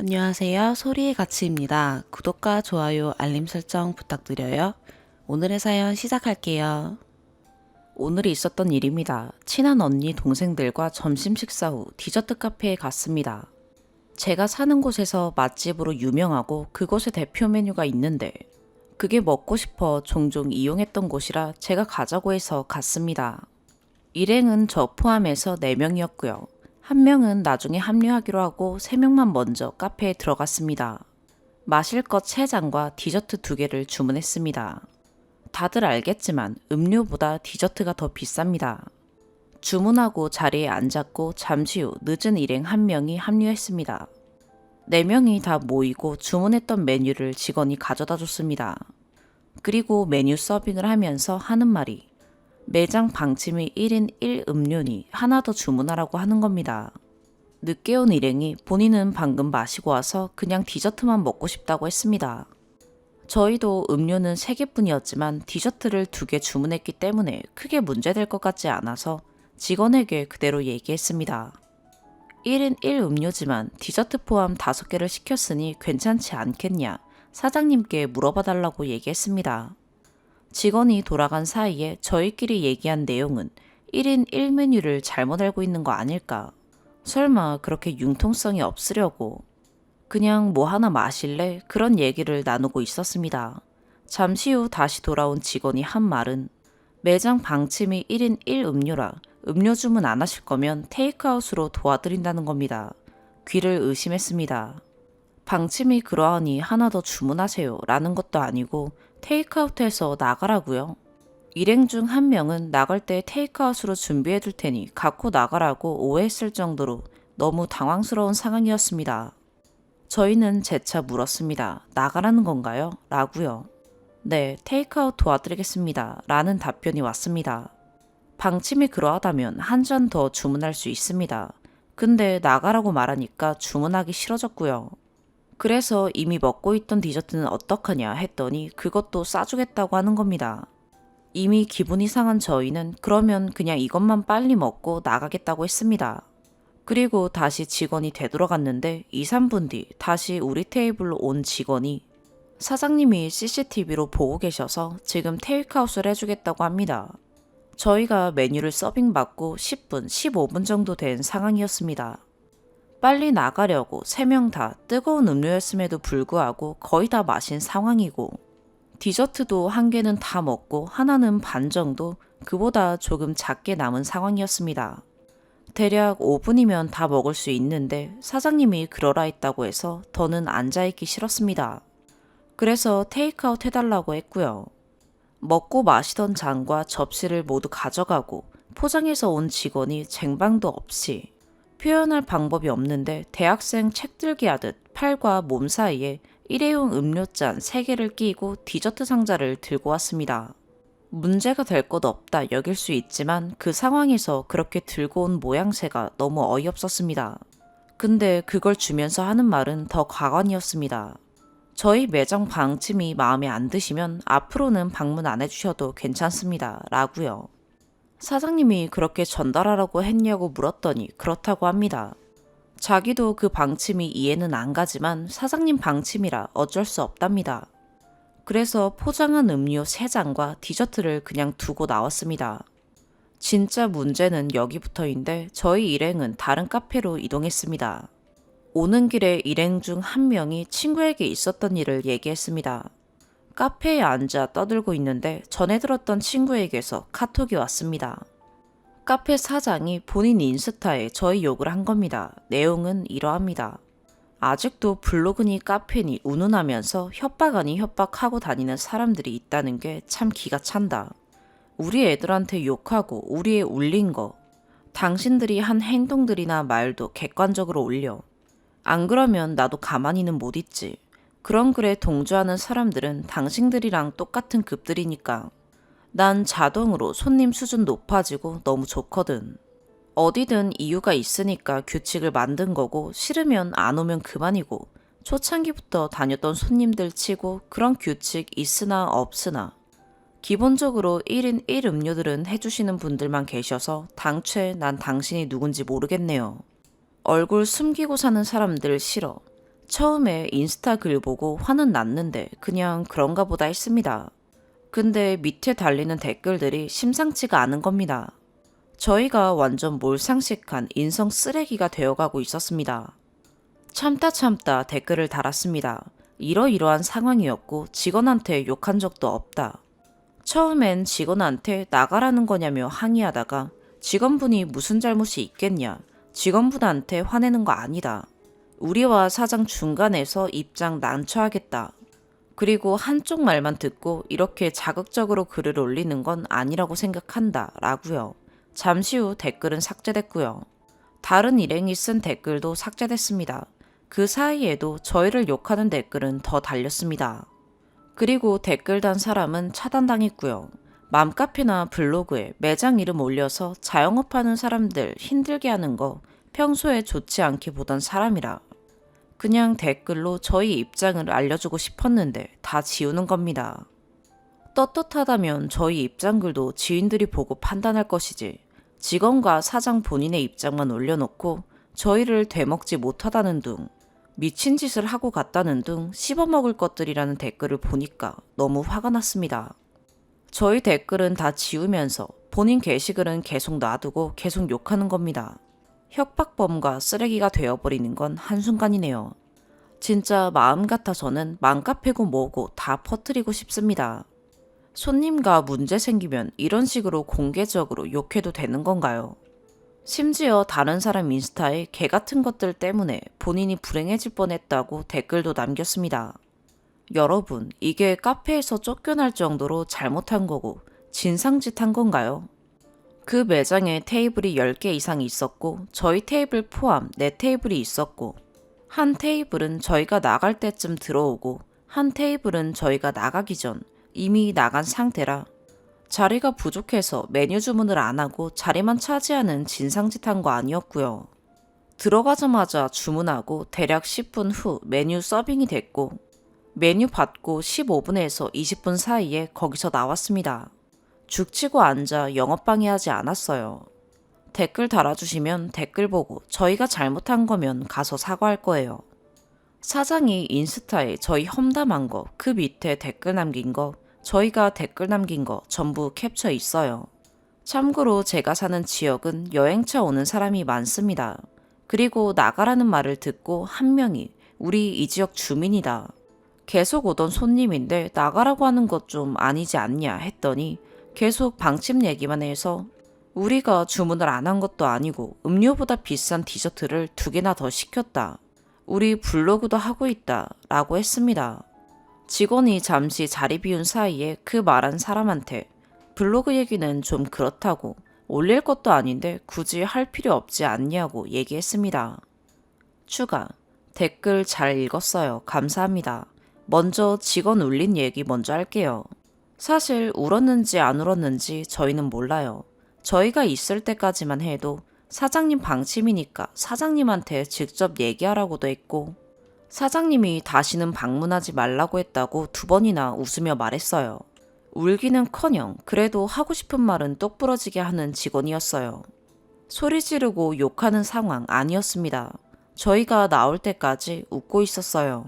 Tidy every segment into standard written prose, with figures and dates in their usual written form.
안녕하세요. 소리의 가치입니다. 구독과 좋아요, 알림 설정 부탁드려요. 오늘의 사연 시작할게요. 오늘이 있었던 일입니다. 친한 언니 동생들과 점심 식사 후 디저트 카페에 갔습니다. 제가 사는 곳에서 맛집으로 유명하고 그곳의 대표 메뉴가 있는데 그게 먹고 싶어 종종 이용했던 곳이라 제가 가자고 해서 갔습니다. 일행은 저 포함해서 4명이었고요. 한 명은 나중에 합류하기로 하고 3명만 먼저 카페에 들어갔습니다. 마실 것 3잔과 디저트 2개를 주문했습니다. 다들 알겠지만 음료보다 디저트가 더 비쌉니다. 주문하고 자리에 앉았고 잠시 후 늦은 일행 1명이 합류했습니다. 4명이 다 모이고 주문했던 메뉴를 직원이 가져다 줬습니다. 그리고 메뉴 서빙을 하면서 하는 말이 매장 방침이 1인 1 음료니 하나 더 주문하라고 하는 겁니다. 늦게 온 일행이 본인은 방금 마시고 와서 그냥 디저트만 먹고 싶다고 했습니다. 저희도 음료는 3개뿐이었지만 디저트를 2개 주문했기 때문에 크게 문제될 것 같지 않아서 직원에게 그대로 얘기했습니다. 1인 1 음료지만 디저트 포함 5개를 시켰으니 괜찮지 않겠냐 사장님께 물어봐 달라고 얘기했습니다. 직원이 돌아간 사이에 저희끼리 얘기한 내용은 1인 1 메뉴를 잘못 알고 있는 거 아닐까? 설마 그렇게 융통성이 없으려고. 그냥 뭐 하나 마실래? 그런 얘기를 나누고 있었습니다. 잠시 후 다시 돌아온 직원이 한 말은 매장 방침이 1인 1 음료라 음료 주문 안 하실 거면 테이크아웃으로 도와드린다는 겁니다. 귀를 의심했습니다. 방침이 그러하니 하나 더 주문하세요 라는 것도 아니고 테이크아웃해서 나가라고요. 일행 중 1명은 나갈 때 테이크아웃으로 준비해 둘 테니 갖고 나가라고 오해했을 정도로 너무 당황스러운 상황이었습니다. 저희는 재차 물었습니다. 나가라는 건가요? 라고요. 네, 테이크아웃 도와드리겠습니다. 라는 답변이 왔습니다. 방침이 그러하다면 한 잔 더 주문할 수 있습니다. 근데 나가라고 말하니까 주문하기 싫어졌고요. 그래서 이미 먹고 있던 디저트는 어떡하냐 했더니 그것도 싸주겠다고 하는 겁니다. 이미 기분이 상한 저희는 그러면 그냥 이것만 빨리 먹고 나가겠다고 했습니다. 그리고 다시 직원이 되돌아갔는데 2, 3분 뒤 다시 우리 테이블로 온 직원이 사장님이 CCTV로 보고 계셔서 지금 테이크아웃을 해주겠다고 합니다. 저희가 메뉴를 서빙받고 10분, 15분 정도 된 상황이었습니다. 빨리 나가려고 3명 다 뜨거운 음료였음에도 불구하고 거의 다 마신 상황이고 디저트도 1개는 다 먹고 하나는 반 정도 그보다 조금 작게 남은 상황이었습니다. 대략 5분이면 다 먹을 수 있는데 사장님이 그러라 했다고 해서 더는 앉아있기 싫었습니다. 그래서 테이크아웃 해달라고 했고요. 먹고 마시던 잔과 접시를 모두 가져가고 포장해서 온 직원이 쟁반도 없이 표현할 방법이 없는데 대학생 책 들기 하듯 팔과 몸 사이에 일회용 음료잔 3개를 끼고 디저트 상자를 들고 왔습니다. 문제가 될 것 없다 여길 수 있지만 그 상황에서 그렇게 들고 온 모양새가 너무 어이없었습니다. 근데 그걸 주면서 하는 말은 더 가관이었습니다. 저희 매장 방침이 마음에 안 드시면 앞으로는 방문 안 해주셔도 괜찮습니다. 라고요. 사장님이 그렇게 전달하라고 했냐고 물었더니 그렇다고 합니다. 자기도 그 방침이 이해는 안 가지만 사장님 방침이라 어쩔 수 없답니다. 그래서 포장한 음료 3잔과 디저트를 그냥 두고 나왔습니다. 진짜 문제는 여기부터인데 저희 일행은 다른 카페로 이동했습니다. 오는 길에 일행 중 1명이 친구에게 있었던 일을 얘기했습니다. 카페에 앉아 떠들고 있는데 전에 들었던 친구에게서 카톡이 왔습니다. 카페 사장이 본인 인스타에 저희 욕을 한 겁니다. 내용은 이러합니다. 아직도 블로그니 카페니 운운하면서 협박 아닌 협박하고 다니는 사람들이 있다는 게 참 기가 찬다. 우리 애들한테 욕하고 우리에 울린 거. 당신들이 한 행동들이나 말도 객관적으로 올려. 안 그러면 나도 가만히는 못 있지. 그런 글에 동조하는 사람들은 당신들이랑 똑같은 급들이니까. 난 자동으로 손님 수준 높아지고 너무 좋거든. 어디든 이유가 있으니까 규칙을 만든 거고 싫으면 안 오면 그만이고 초창기부터 다녔던 손님들 치고 그런 규칙 있으나 없으나 기본적으로 1인 1 음료들은 해주시는 분들만 계셔서 당최 난 당신이 누군지 모르겠네요. 얼굴 숨기고 사는 사람들 싫어. 처음에 인스타 글 보고 화는 났는데 그냥 그런가 보다 했습니다. 근데 밑에 달리는 댓글들이 심상치가 않은 겁니다. 저희가 완전 몰상식한 인성 쓰레기가 되어가고 있었습니다. 참다 댓글을 달았습니다. 이러이러한 상황이었고 직원한테 욕한 적도 없다. 처음엔 직원한테 나가라는 거냐며 항의하다가 직원분이 무슨 잘못이 있겠냐. 직원분한테 화내는 거 아니다. 우리와 사장 중간에서 입장 난처하겠다. 그리고 한쪽 말만 듣고 이렇게 자극적으로 글을 올리는 건 아니라고 생각한다. 라고요. 잠시 후 댓글은 삭제됐고요. 다른 일행이 쓴 댓글도 삭제됐습니다. 그 사이에도 저희를 욕하는 댓글은 더 달렸습니다. 그리고 댓글 단 사람은 차단당했고요. 맘카페나 블로그에 매장 이름 올려서 자영업하는 사람들 힘들게 하는 거 평소에 좋지 않게 보던 사람이라 그냥 댓글로 저희 입장을 알려주고 싶었는데 다 지우는 겁니다. 떳떳하다면 저희 입장글도 지인들이 보고 판단할 것이지 직원과 사장 본인의 입장만 올려놓고 저희를 되먹지 못하다는 둥 미친 짓을 하고 갔다는 둥 씹어먹을 것들이라는 댓글을 보니까 너무 화가 났습니다. 저희 댓글은 다 지우면서 본인 게시글은 계속 놔두고 계속 욕하는 겁니다. 협박범과 쓰레기가 되어버리는 건 한순간이네요. 진짜 마음 같아서는 맘카페고 뭐고 다 퍼뜨리고 싶습니다. 손님과 문제 생기면 이런 식으로 공개적으로 욕해도 되는 건가요? 심지어 다른 사람 인스타에 개 같은 것들 때문에 본인이 불행해질 뻔했다고 댓글도 남겼습니다. 여러분, 이게 카페에서 쫓겨날 정도로 잘못한 거고 진상짓 한 건가요? 그 매장에 테이블이 10개 이상 있었고 저희 테이블 포함 4테이블이 있었고 한 테이블은 저희가 나갈 때쯤 들어오고 한 테이블은 저희가 나가기 전 이미 나간 상태라 자리가 부족해서 메뉴 주문을 안 하고 자리만 차지하는 진상짓 한 거 아니었고요. 들어가자마자 주문하고 대략 10분 후 메뉴 서빙이 됐고 메뉴 받고 15분에서 20분 사이에 거기서 나왔습니다. 죽치고 앉아 영업방해하지 않았어요. 댓글 달아주시면 댓글 보고 저희가 잘못한 거면 가서 사과할 거예요. 사장이 인스타에 저희 험담한 거 그 밑에 댓글 남긴 거 저희가 댓글 남긴 거 전부 캡처 있어요. 참고로 제가 사는 지역은 여행차 오는 사람이 많습니다. 그리고 나가라는 말을 듣고 한 명이 우리 이 지역 주민이다. 계속 오던 손님인데 나가라고 하는 것 좀 아니지 않냐 했더니 계속 방침 얘기만 해서 우리가 주문을 안 한 것도 아니고 음료보다 비싼 디저트를 2개나 더 시켰다. 우리 블로그도 하고 있다. 라고 했습니다. 직원이 잠시 자리 비운 사이에 그 말한 사람한테 블로그 얘기는 좀 그렇다고 올릴 것도 아닌데 굳이 할 필요 없지 않냐고 얘기했습니다. 추가 댓글 잘 읽었어요. 감사합니다. 먼저 직원 울린 얘기 먼저 할게요. 사실 울었는지 안 울었는지 저희는 몰라요. 저희가 있을 때까지만 해도 사장님 방침이니까 사장님한테 직접 얘기하라고도 했고 사장님이 다시는 방문하지 말라고 했다고 2번이나 웃으며 말했어요. 울기는커녕 그래도 하고 싶은 말은 똑부러지게 하는 직원이었어요. 소리 지르고 욕하는 상황 아니었습니다. 저희가 나올 때까지 웃고 있었어요.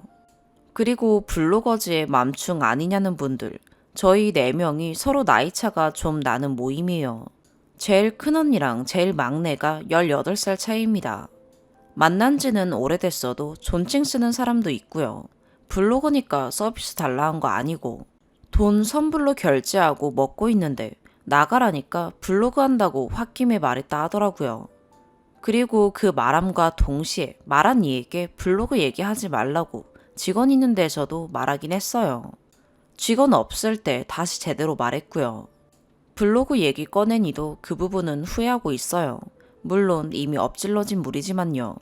그리고 블로거즈의 맘충 아니냐는 분들, 저희 4명이 서로 나이차가 좀 나는 모임이에요. 제일 큰언니랑 제일 막내가 18살 차이입니다. 만난 지는 오래됐어도 존칭 쓰는 사람도 있고요. 블로거니까 서비스 달라 한 거 아니고 돈 선불로 결제하고 먹고 있는데 나가라니까 블로그 한다고 홧김에 말했다 하더라고요. 그리고 그 말함과 동시에 말한 이에게 블로그 얘기하지 말라고 직원 있는 데서도 말하긴 했어요. 직원 없을 때 다시 제대로 말했고요. 블로그 얘기 꺼내니도 그 부분은 후회하고 있어요. 물론 이미 엎질러진 물이지만요.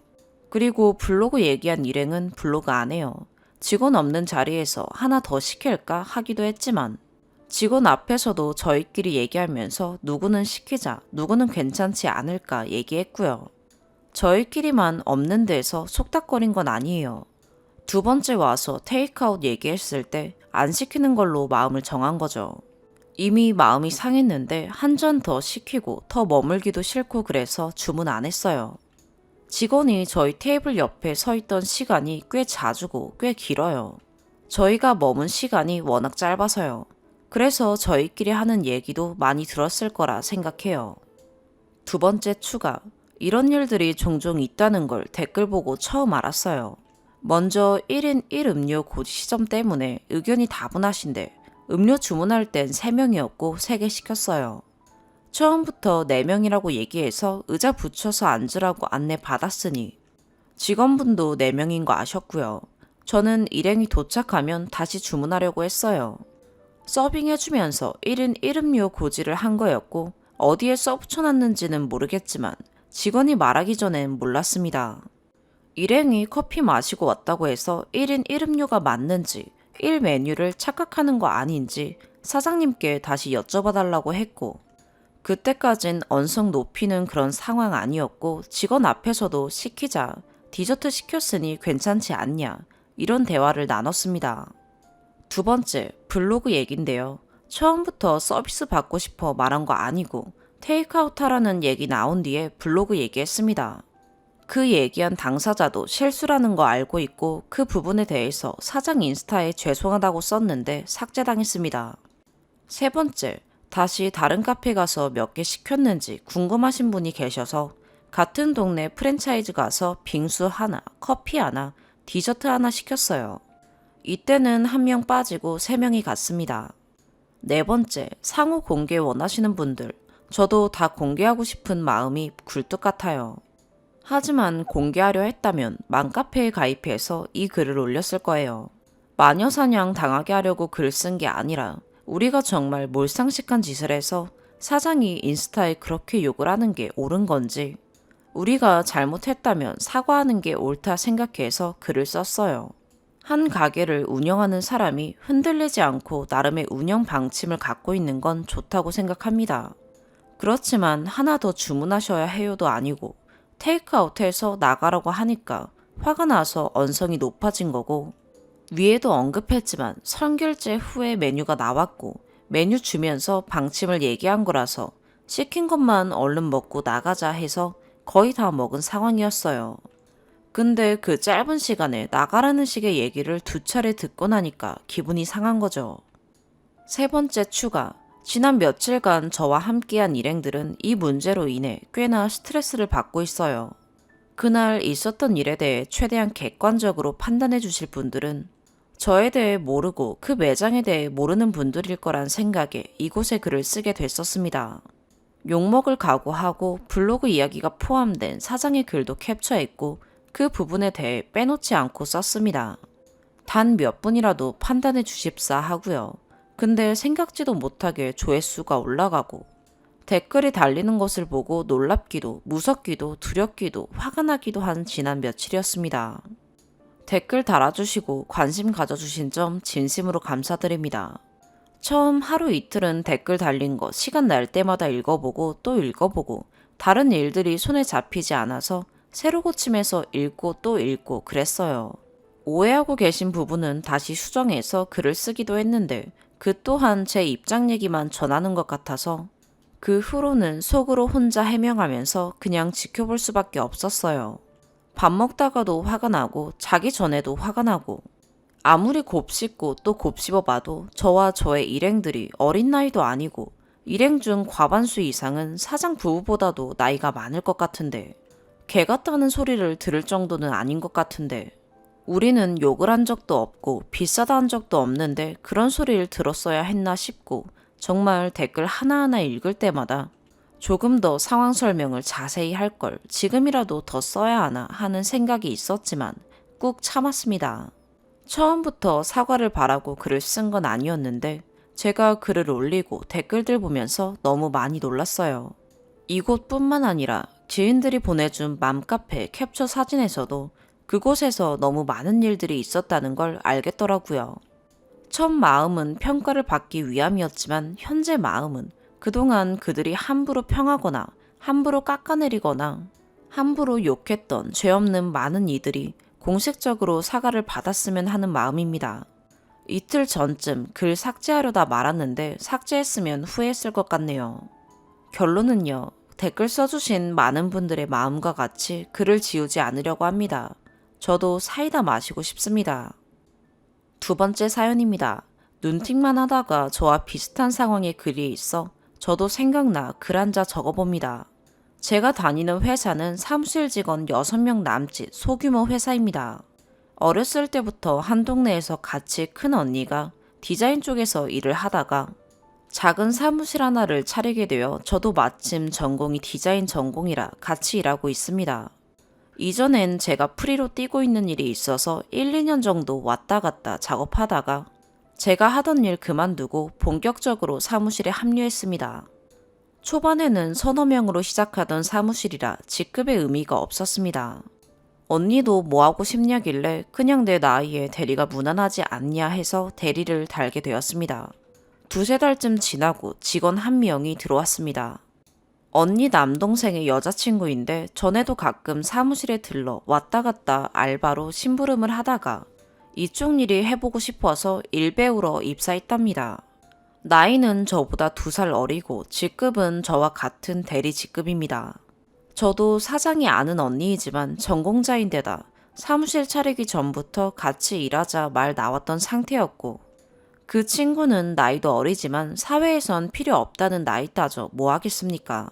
그리고 블로그 얘기한 일행은 블로그 안 해요. 직원 없는 자리에서 하나 더 시킬까 하기도 했지만 직원 앞에서도 저희끼리 얘기하면서 누구는 시키자, 누구는 괜찮지 않을까 얘기했고요. 저희끼리만 없는 데서 속닥거린 건 아니에요. 2번째 와서 테이크아웃 얘기했을 때 안 시키는 걸로 마음을 정한 거죠. 이미 마음이 상했는데 한 잔 더 시키고 더 머물기도 싫고 그래서 주문 안 했어요. 직원이 저희 테이블 옆에 서 있던 시간이 꽤 자주고 꽤 길어요. 저희가 머문 시간이 워낙 짧아서요. 그래서 저희끼리 하는 얘기도 많이 들었을 거라 생각해요. 두 번째 추가. 이런 일들이 종종 있다는 걸 댓글 보고 처음 알았어요. 먼저 1인 1음료 고지 시점 때문에 의견이 다분하신데 음료 주문할 땐 3명이었고 3개 시켰어요. 처음부터 4명이라고 얘기해서 의자 붙여서 앉으라고 안내 받았으니 직원분도 4명인 거 아셨고요. 저는 일행이 도착하면 다시 주문하려고 했어요. 서빙해주면서 1인 1음료 고지를 한 거였고 어디에 써붙여놨는지는 모르겠지만 직원이 말하기 전엔 몰랐습니다. 일행이 커피 마시고 왔다고 해서 1인 1음료가 맞는지 1메뉴를 착각하는 거 아닌지 사장님께 다시 여쭤봐달라고 했고 그때까진 언성 높이는 그런 상황 아니었고 직원 앞에서도 시키자 디저트 시켰으니 괜찮지 않냐 이런 대화를 나눴습니다. 두 번째, 블로그 얘긴데요. 처음부터 서비스 받고 싶어 말한 거 아니고 테이크아웃 하라는 얘기 나온 뒤에 블로그 얘기했습니다. 그 얘기한 당사자도 실수라는 거 알고 있고 그 부분에 대해서 사장 인스타에 죄송하다고 썼는데 삭제당했습니다. 세 번째, 다시 다른 카페 가서 몇 개 시켰는지 궁금하신 분이 계셔서 같은 동네 프랜차이즈 가서 빙수 하나, 커피 하나, 디저트 하나 시켰어요. 이때는 1명 빠지고 3명이 갔습니다. 네 번째, 상호 공개 원하시는 분들, 저도 다 공개하고 싶은 마음이 굴뚝 같아요. 하지만 공개하려 했다면 맘카페에 가입해서 이 글을 올렸을 거예요. 마녀사냥 당하게 하려고 글 쓴 게 아니라 우리가 정말 몰상식한 짓을 해서 사장이 인스타에 그렇게 욕을 하는 게 옳은 건지 우리가 잘못했다면 사과하는 게 옳다 생각해서 글을 썼어요. 한 가게를 운영하는 사람이 흔들리지 않고 나름의 운영 방침을 갖고 있는 건 좋다고 생각합니다. 그렇지만 하나 더 주문하셔야 해요도 아니고 테이크아웃해서 나가라고 하니까 화가 나서 언성이 높아진 거고 위에도 언급했지만 선결제 후에 메뉴가 나왔고 메뉴 주면서 방침을 얘기한 거라서 시킨 것만 얼른 먹고 나가자 해서 거의 다 먹은 상황이었어요. 근데 그 짧은 시간에 나가라는 식의 얘기를 2차례 듣고 나니까 기분이 상한 거죠. 세 번째 추가. 지난 며칠간 저와 함께한 일행들은 이 문제로 인해 꽤나 스트레스를 받고 있어요. 그날 있었던 일에 대해 최대한 객관적으로 판단해 주실 분들은 저에 대해 모르고 그 매장에 대해 모르는 분들일 거란 생각에 이곳에 글을 쓰게 됐었습니다. 욕먹을 각오하고 블로그 이야기가 포함된 사장의 글도 캡처했고 그 부분에 대해 빼놓지 않고 썼습니다. 단 몇 분이라도 판단해 주십사 하고요. 근데 생각지도 못하게 조회수가 올라가고 댓글이 달리는 것을 보고 놀랍기도 무섭기도 두렵기도 화가 나기도 한 지난 며칠이었습니다. 댓글 달아주시고 관심 가져주신 점 진심으로 감사드립니다. 처음 하루 이틀은 댓글 달린 거 시간 날 때마다 읽어보고 또 읽어보고 다른 일들이 손에 잡히지 않아서 새로 고침해서 읽고 또 읽고 그랬어요. 오해하고 계신 부분은 다시 수정해서 글을 쓰기도 했는데 그 또한 제 입장 얘기만 전하는 것 같아서 그 후로는 속으로 혼자 해명하면서 그냥 지켜볼 수밖에 없었어요. 밥 먹다가도 화가 나고 자기 전에도 화가 나고 아무리 곱씹고 또 곱씹어봐도 저와 저의 일행들이 어린 나이도 아니고 일행 중 과반수 이상은 사장 부부보다도 나이가 많을 것 같은데 개 같다는 소리를 들을 정도는 아닌 것 같은데 우리는 욕을 한 적도 없고 비싸다 한 적도 없는데 그런 소리를 들었어야 했나 싶고 정말 댓글 하나하나 읽을 때마다 조금 더 상황 설명을 자세히 할 걸 지금이라도 더 써야 하나 하는 생각이 있었지만 꾹 참았습니다. 처음부터 사과를 바라고 글을 쓴 건 아니었는데 제가 글을 올리고 댓글들 보면서 너무 많이 놀랐어요. 이곳뿐만 아니라 지인들이 보내준 맘카페 캡처 사진에서도 그곳에서 너무 많은 일들이 있었다는 걸 알겠더라고요. 첫 마음은 평가를 받기 위함이었지만 현재 마음은 그동안 그들이 함부로 평하거나 함부로 깎아내리거나 함부로 욕했던 죄 없는 많은 이들이 공식적으로 사과를 받았으면 하는 마음입니다. 이틀 전쯤 글 삭제하려다 말았는데 삭제했으면 후회했을 것 같네요. 결론은요. 댓글 써주신 많은 분들의 마음과 같이 글을 지우지 않으려고 합니다. 저도 사이다 마시고 싶습니다. 두 번째 사연입니다. 눈팅만 하다가 저와 비슷한 상황의 글이 있어 저도 생각나 글 한 자 적어봅니다. 제가 다니는 회사는 사무실 직원 6명 남짓 소규모 회사입니다. 어렸을 때부터 한 동네에서 같이 큰 언니가 디자인 쪽에서 일을 하다가 작은 사무실 하나를 차리게 되어 저도 마침 전공이 디자인 전공이라 같이 일하고 있습니다. 이전엔 제가 프리로 뛰고 있는 일이 있어서 1, 2년 정도 왔다 갔다 작업하다가 제가 하던 일 그만두고 본격적으로 사무실에 합류했습니다. 초반에는 서너 명으로 시작하던 사무실이라 직급의 의미가 없었습니다. 언니도 뭐 하고 싶냐길래 그냥 내 나이에 대리가 무난하지 않냐 해서 대리를 달게 되었습니다. 두세 달쯤 지나고 직원 한 명이 들어왔습니다. 언니 남동생의 여자친구인데 전에도 가끔 사무실에 들러 왔다 갔다 알바로 심부름을 하다가 이쪽 일이 해보고 싶어서 일 배우러 입사했답니다. 나이는 저보다 2살 어리고 직급은 저와 같은 대리 직급입니다. 저도 사장이 아는 언니이지만 전공자인데다 사무실 차리기 전부터 같이 일하자 말 나왔던 상태였고 그 친구는 나이도 어리지만 사회에선 필요 없다는 나이 따져 뭐 하겠습니까?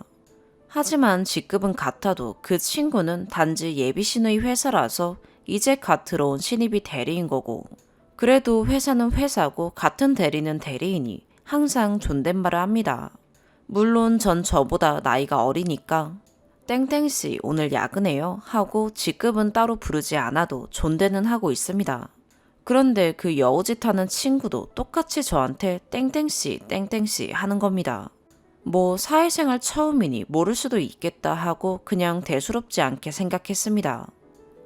하지만 직급은 같아도 그 친구는 단지 예비신의 회사라서 이제 갓 들어온 신입이 대리인 거고 그래도 회사는 회사고 같은 대리는 대리이니 항상 존댓말을 합니다. 물론 전 저보다 나이가 어리니까 땡땡씨 오늘 야근해요 하고 직급은 따로 부르지 않아도 존대는 하고 있습니다. 그런데 그 여우짓하는 친구도 똑같이 저한테 땡땡씨 땡땡씨 하는 겁니다. 뭐 사회생활 처음이니 모를 수도 있겠다 하고 그냥 대수롭지 않게 생각했습니다.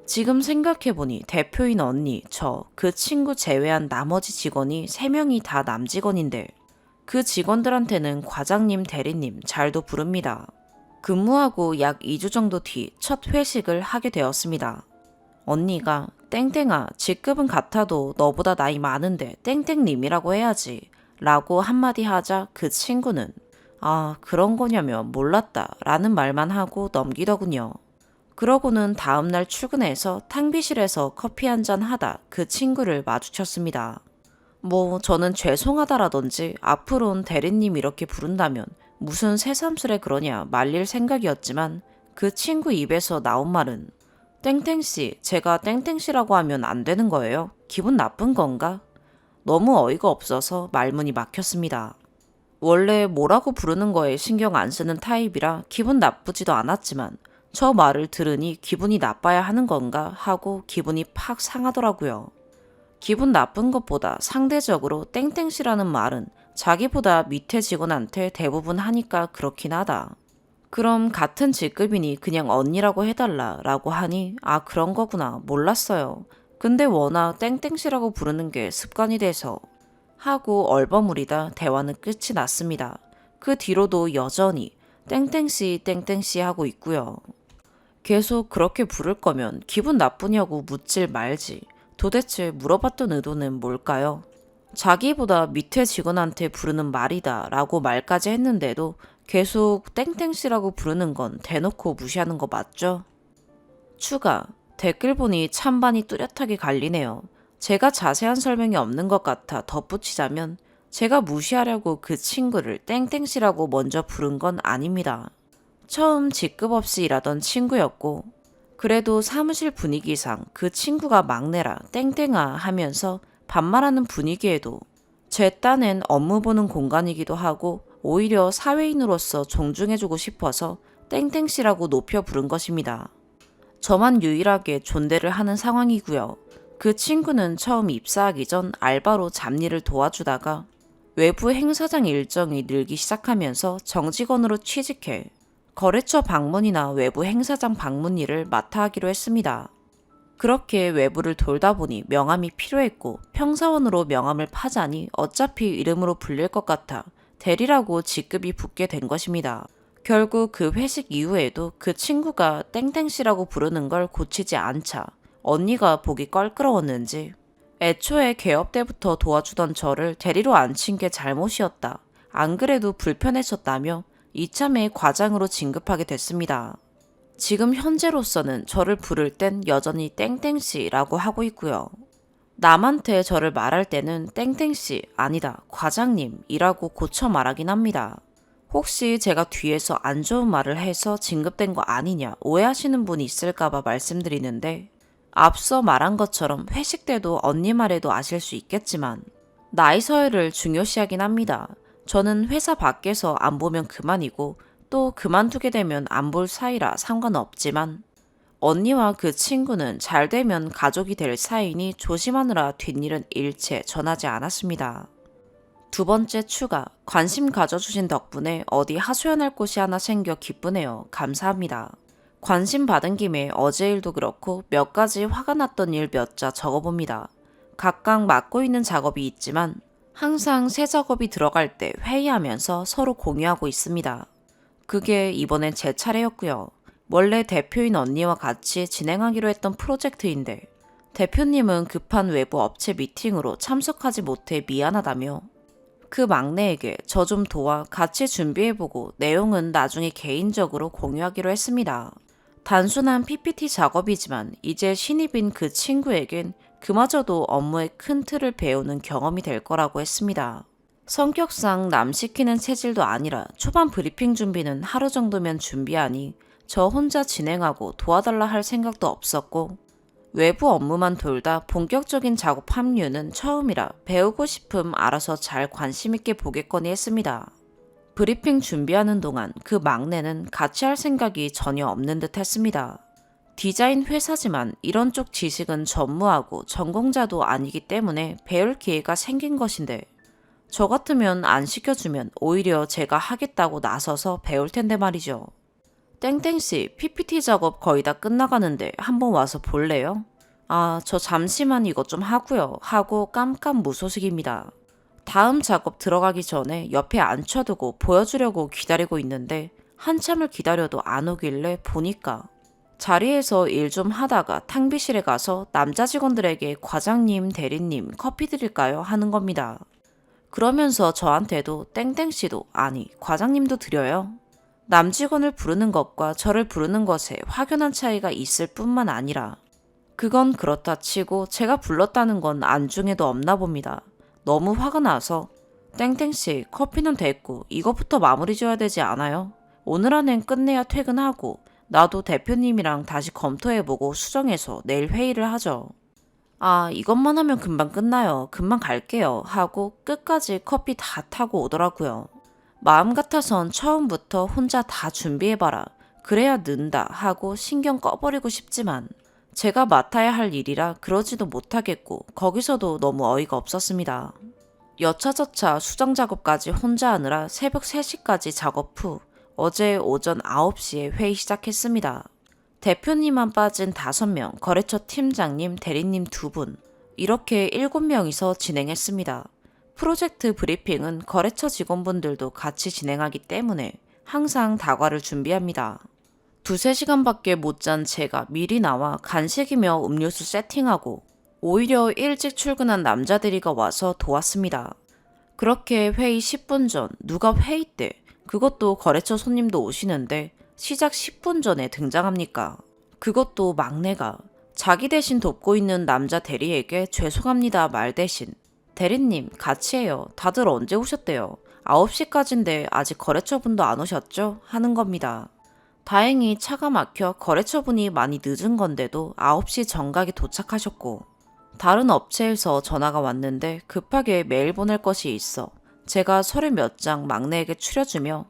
지금 생각해보니 대표인 언니, 저, 그 친구 제외한 나머지 직원이 3명이 다 남직원인데 그 직원들한테는 과장님, 대리님 잘도 부릅니다. 근무하고 약 2주 정도 뒤 첫 회식을 하게 되었습니다. 언니가 땡땡아 직급은 같아도 너보다 나이 많은데 땡땡님이라고 해야지 라고 한마디 하자 그 친구는 아 그런 거냐며 몰랐다 라는 말만 하고 넘기더군요. 그러고는 다음날 출근해서 탕비실에서 커피 한잔 하다 그 친구를 마주쳤습니다. 뭐 저는 죄송하다라든지 앞으론 대리님 이렇게 부른다면 무슨 새삼스레 그러냐 말릴 생각이었지만 그 친구 입에서 나온 말은 땡땡씨, 제가 땡땡씨라고 하면 안 되는 거예요? 기분 나쁜 건가? 너무 어이가 없어서 말문이 막혔습니다. 원래 뭐라고 부르는 거에 신경 안 쓰는 타입이라 기분 나쁘지도 않았지만 저 말을 들으니 기분이 나빠야 하는 건가 하고 기분이 팍 상하더라고요. 기분 나쁜 것보다 상대적으로 땡땡씨라는 말은 자기보다 밑에 직원한테 대부분 하니까 그렇긴 하다. 그럼 같은 직급이니 그냥 언니라고 해달라 라고 하니 아 그런 거구나 몰랐어요. 근데 워낙 땡땡씨라고 부르는 게 습관이 돼서 하고 얼버무리다 대화는 끝이 났습니다. 그 뒤로도 여전히 땡땡씨 땡땡씨 하고 있고요. 계속 그렇게 부를 거면 기분 나쁘냐고 묻질 말지. 도대체 물어봤던 의도는 뭘까요? 자기보다 밑에 직원한테 부르는 말이다 라고 말까지 했는데도 계속 땡땡씨라고 부르는 건 대놓고 무시하는 거 맞죠? 추가, 댓글 보니 찬반이 뚜렷하게 갈리네요. 제가 자세한 설명이 없는 것 같아 덧붙이자면 제가 무시하려고 그 친구를 땡땡씨라고 먼저 부른 건 아닙니다. 처음 직급 없이 일하던 친구였고 그래도 사무실 분위기상 그 친구가 막내라 땡땡아 하면서 반말하는 분위기에도 제 딴엔 업무 보는 공간이기도 하고 오히려 사회인으로서 존중해주고 싶어서 땡땡씨라고 높여 부른 것입니다. 저만 유일하게 존대를 하는 상황이고요. 그 친구는 처음 입사하기 전 알바로 잡일을 도와주다가 외부 행사장 일정이 늘기 시작하면서 정직원으로 취직해 거래처 방문이나 외부 행사장 방문 일을 맡아 하기로 했습니다. 그렇게 외부를 돌다 보니 명함이 필요했고 평사원으로 명함을 파자니 어차피 이름으로 불릴 것 같아 대리라고 직급이 붙게 된 것입니다. 결국 그 회식 이후에도 그 친구가 땡땡씨라고 부르는 걸 고치지 않자 언니가 보기 껄끄러웠는지 애초에 개업 때부터 도와주던 저를 대리로 앉힌 게 잘못이었다. 안 그래도 불편했었다며 이참에 과장으로 진급하게 됐습니다. 지금 현재로서는 저를 부를 땐 여전히 땡땡씨라고 하고 있고요. 남한테 저를 말할 때는 땡땡씨 아니다 과장님이라고 고쳐 말하긴 합니다. 혹시 제가 뒤에서 안 좋은 말을 해서 진급된 거 아니냐 오해하시는 분이 있을까봐 말씀드리는데, 앞서 말한 것처럼 회식 때도 언니 말에도 아실 수 있겠지만 나이 서열을 중요시하긴 합니다. 저는 회사 밖에서 안 보면 그만이고 또 그만두게 되면 안 볼 사이라 상관없지만, 언니와 그 친구는 잘 되면 가족이 될 사이니 조심하느라 뒷일은 일체 전하지 않았습니다. 두 번째 추가, 관심 가져주신 덕분에 어디 하소연할 곳이 하나 생겨 기쁘네요. 감사합니다. 관심 받은 김에 어제 일도 그렇고 몇 가지 화가 났던 일 몇 자 적어봅니다. 각각 맡고 있는 작업이 있지만 항상 새 작업이 들어갈 때 회의하면서 서로 공유하고 있습니다. 그게 이번엔 제 차례였고요. 원래 대표인 언니와 같이 진행하기로 했던 프로젝트인데 대표님은 급한 외부 업체 미팅으로 참석하지 못해 미안하다며 그 막내에게 저 좀 도와 같이 준비해보고 내용은 나중에 개인적으로 공유하기로 했습니다. 단순한 PPT 작업이지만 이제 신입인 그 친구에겐 그마저도 업무의 큰 틀을 배우는 경험이 될 거라고 했습니다. 성격상 남 시키는 체질도 아니라 초반 브리핑 준비는 하루 정도면 준비하니 저 혼자 진행하고 도와달라 할 생각도 없었고, 외부 업무만 돌다 본격적인 작업 합류는 처음이라 배우고 싶음 알아서 잘 관심있게 보겠거니 했습니다. 브리핑 준비하는 동안 그 막내는 같이 할 생각이 전혀 없는 듯 했습니다. 디자인 회사지만 이런 쪽 지식은 전무하고 전공자도 아니기 때문에 배울 기회가 생긴 것인데, 저 같으면 안 시켜주면 오히려 제가 하겠다고 나서서 배울 텐데 말이죠. 땡땡씨, PPT 작업 거의 다 끝나가는데 한번 와서 볼래요? 아, 저 잠시만 이것 좀 하고요. 하고 깜깜무소식입니다. 다음 작업 들어가기 전에 옆에 앉혀두고 보여주려고 기다리고 있는데 한참을 기다려도 안 오길래 보니까 자리에서 일 좀 하다가 탕비실에 가서 남자 직원들에게 과장님, 대리님 커피 드릴까요? 하는 겁니다. 그러면서 저한테도 땡땡씨도 아니 과장님도 드려요. 남 직원을 부르는 것과 저를 부르는 것에 확연한 차이가 있을 뿐만 아니라 그건 그렇다 치고 제가 불렀다는 건 안중에도 없나 봅니다. 너무 화가 나서 땡땡씨 커피는 됐고 이것부터 마무리 줘야 되지 않아요? 오늘 안엔 끝내야 퇴근하고 나도 대표님이랑 다시 검토해보고 수정해서 내일 회의를 하죠. 아, 이것만 하면 금방 끝나요. 금방 갈게요. 하고 끝까지 커피 다 타고 오더라고요. 마음 같아선 처음부터 혼자 다 준비해봐라. 그래야 는다 하고 신경 꺼버리고 싶지만 제가 맡아야 할 일이라 그러지도 못하겠고 거기서도 너무 어이가 없었습니다. 여차저차 수정 작업까지 혼자 하느라 새벽 3시까지 작업 후 어제 오전 9시에 회의 시작했습니다. 대표님만 빠진 5명, 거래처 팀장님, 대리님 2분, 이렇게 7명이서 진행했습니다. 프로젝트 브리핑은 거래처 직원분들도 같이 진행하기 때문에 항상 다과를 준비합니다. 2-3시간밖에 못 잔 제가 미리 나와 간식이며 음료수 세팅하고 오히려 일찍 출근한 남자들이가 와서 도왔습니다. 그렇게 회의 10분 전 누가 회의 때 그것도 거래처 손님도 오시는데 시작 10분 전에 등장합니까? 그것도 막내가 자기 대신 돕고 있는 남자 대리에게 죄송합니다 말 대신 대리님 같이 해요. 다들 언제 오셨대요? 9시까지인데 아직 거래처분도 안 오셨죠? 하는 겁니다. 다행히 차가 막혀 거래처분이 많이 늦은 건데도 9시 정각에 도착하셨고 다른 업체에서 전화가 왔는데 급하게 메일 보낼 것이 있어 제가 서류 몇 장 막내에게 추려주며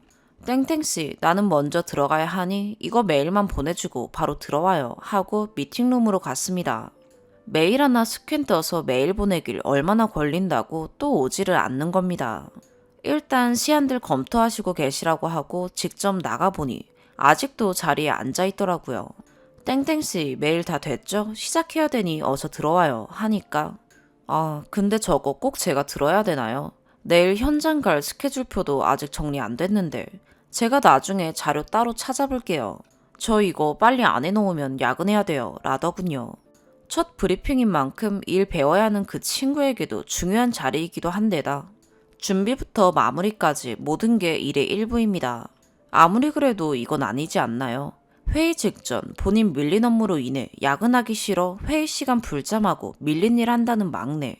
땡땡씨 나는 먼저 들어가야 하니 이거 메일만 보내주고 바로 들어와요 하고 미팅룸으로 갔습니다. 메일 하나 스캔 떠서 메일 보내길 얼마나 걸린다고 또 오지를 않는 겁니다. 일단 시안들 검토하시고 계시라고 하고 직접 나가보니 아직도 자리에 앉아있더라고요. 땡땡씨 메일 다 됐죠? 시작해야 되니 어서 들어와요 하니까 아 근데 저거 꼭 제가 들어야 되나요? 내일 현장 갈 스케줄표도 아직 정리 안 됐는데 제가 나중에 자료 따로 찾아볼게요. 저 이거 빨리 안 해놓으면 야근해야 돼요 라더군요. 첫 브리핑인 만큼 일 배워야 하는 그 친구에게도 중요한 자리이기도 한데다 준비부터 마무리까지 모든 게 일의 일부입니다. 아무리 그래도 이건 아니지 않나요? 회의 직전 본인 밀린 업무로 인해 야근하기 싫어 회의 시간 불잠하고 밀린 일 한다는 막내.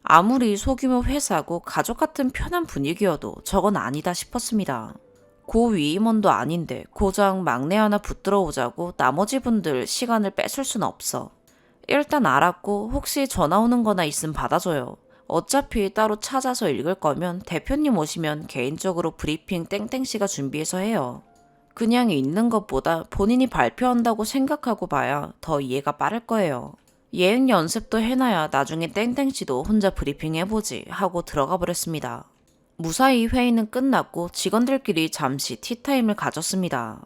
아무리 소규모 회사고 가족 같은 편한 분위기여도 저건 아니다 싶었습니다. 고 위임원도 아닌데 고작 막내 하나 붙들어 오자고 나머지 분들 시간을 뺏을 순 없어. 일단 알았고 혹시 전화 오는 거나 있음 받아줘요. 어차피 따로 찾아서 읽을 거면 대표님 오시면 개인적으로 브리핑 땡땡씨가 준비해서 해요. 그냥 읽는 것보다 본인이 발표한다고 생각하고 봐야 더 이해가 빠를 거예요. 예행 연습도 해놔야 나중에 땡땡씨도 혼자 브리핑 해보지 하고 들어가 버렸습니다. 무사히 회의는 끝났고 직원들끼리 잠시 티타임을 가졌습니다.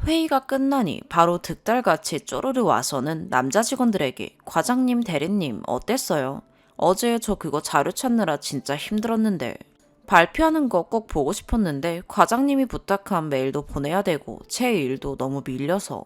회의가 끝나니 바로 득달같이 쪼르르 와서는 남자 직원들에게 과장님, 대리님 어땠어요? 어제 저 그거 자료 찾느라 진짜 힘들었는데 발표하는 거 꼭 보고 싶었는데 과장님이 부탁한 메일도 보내야 되고 제 일도 너무 밀려서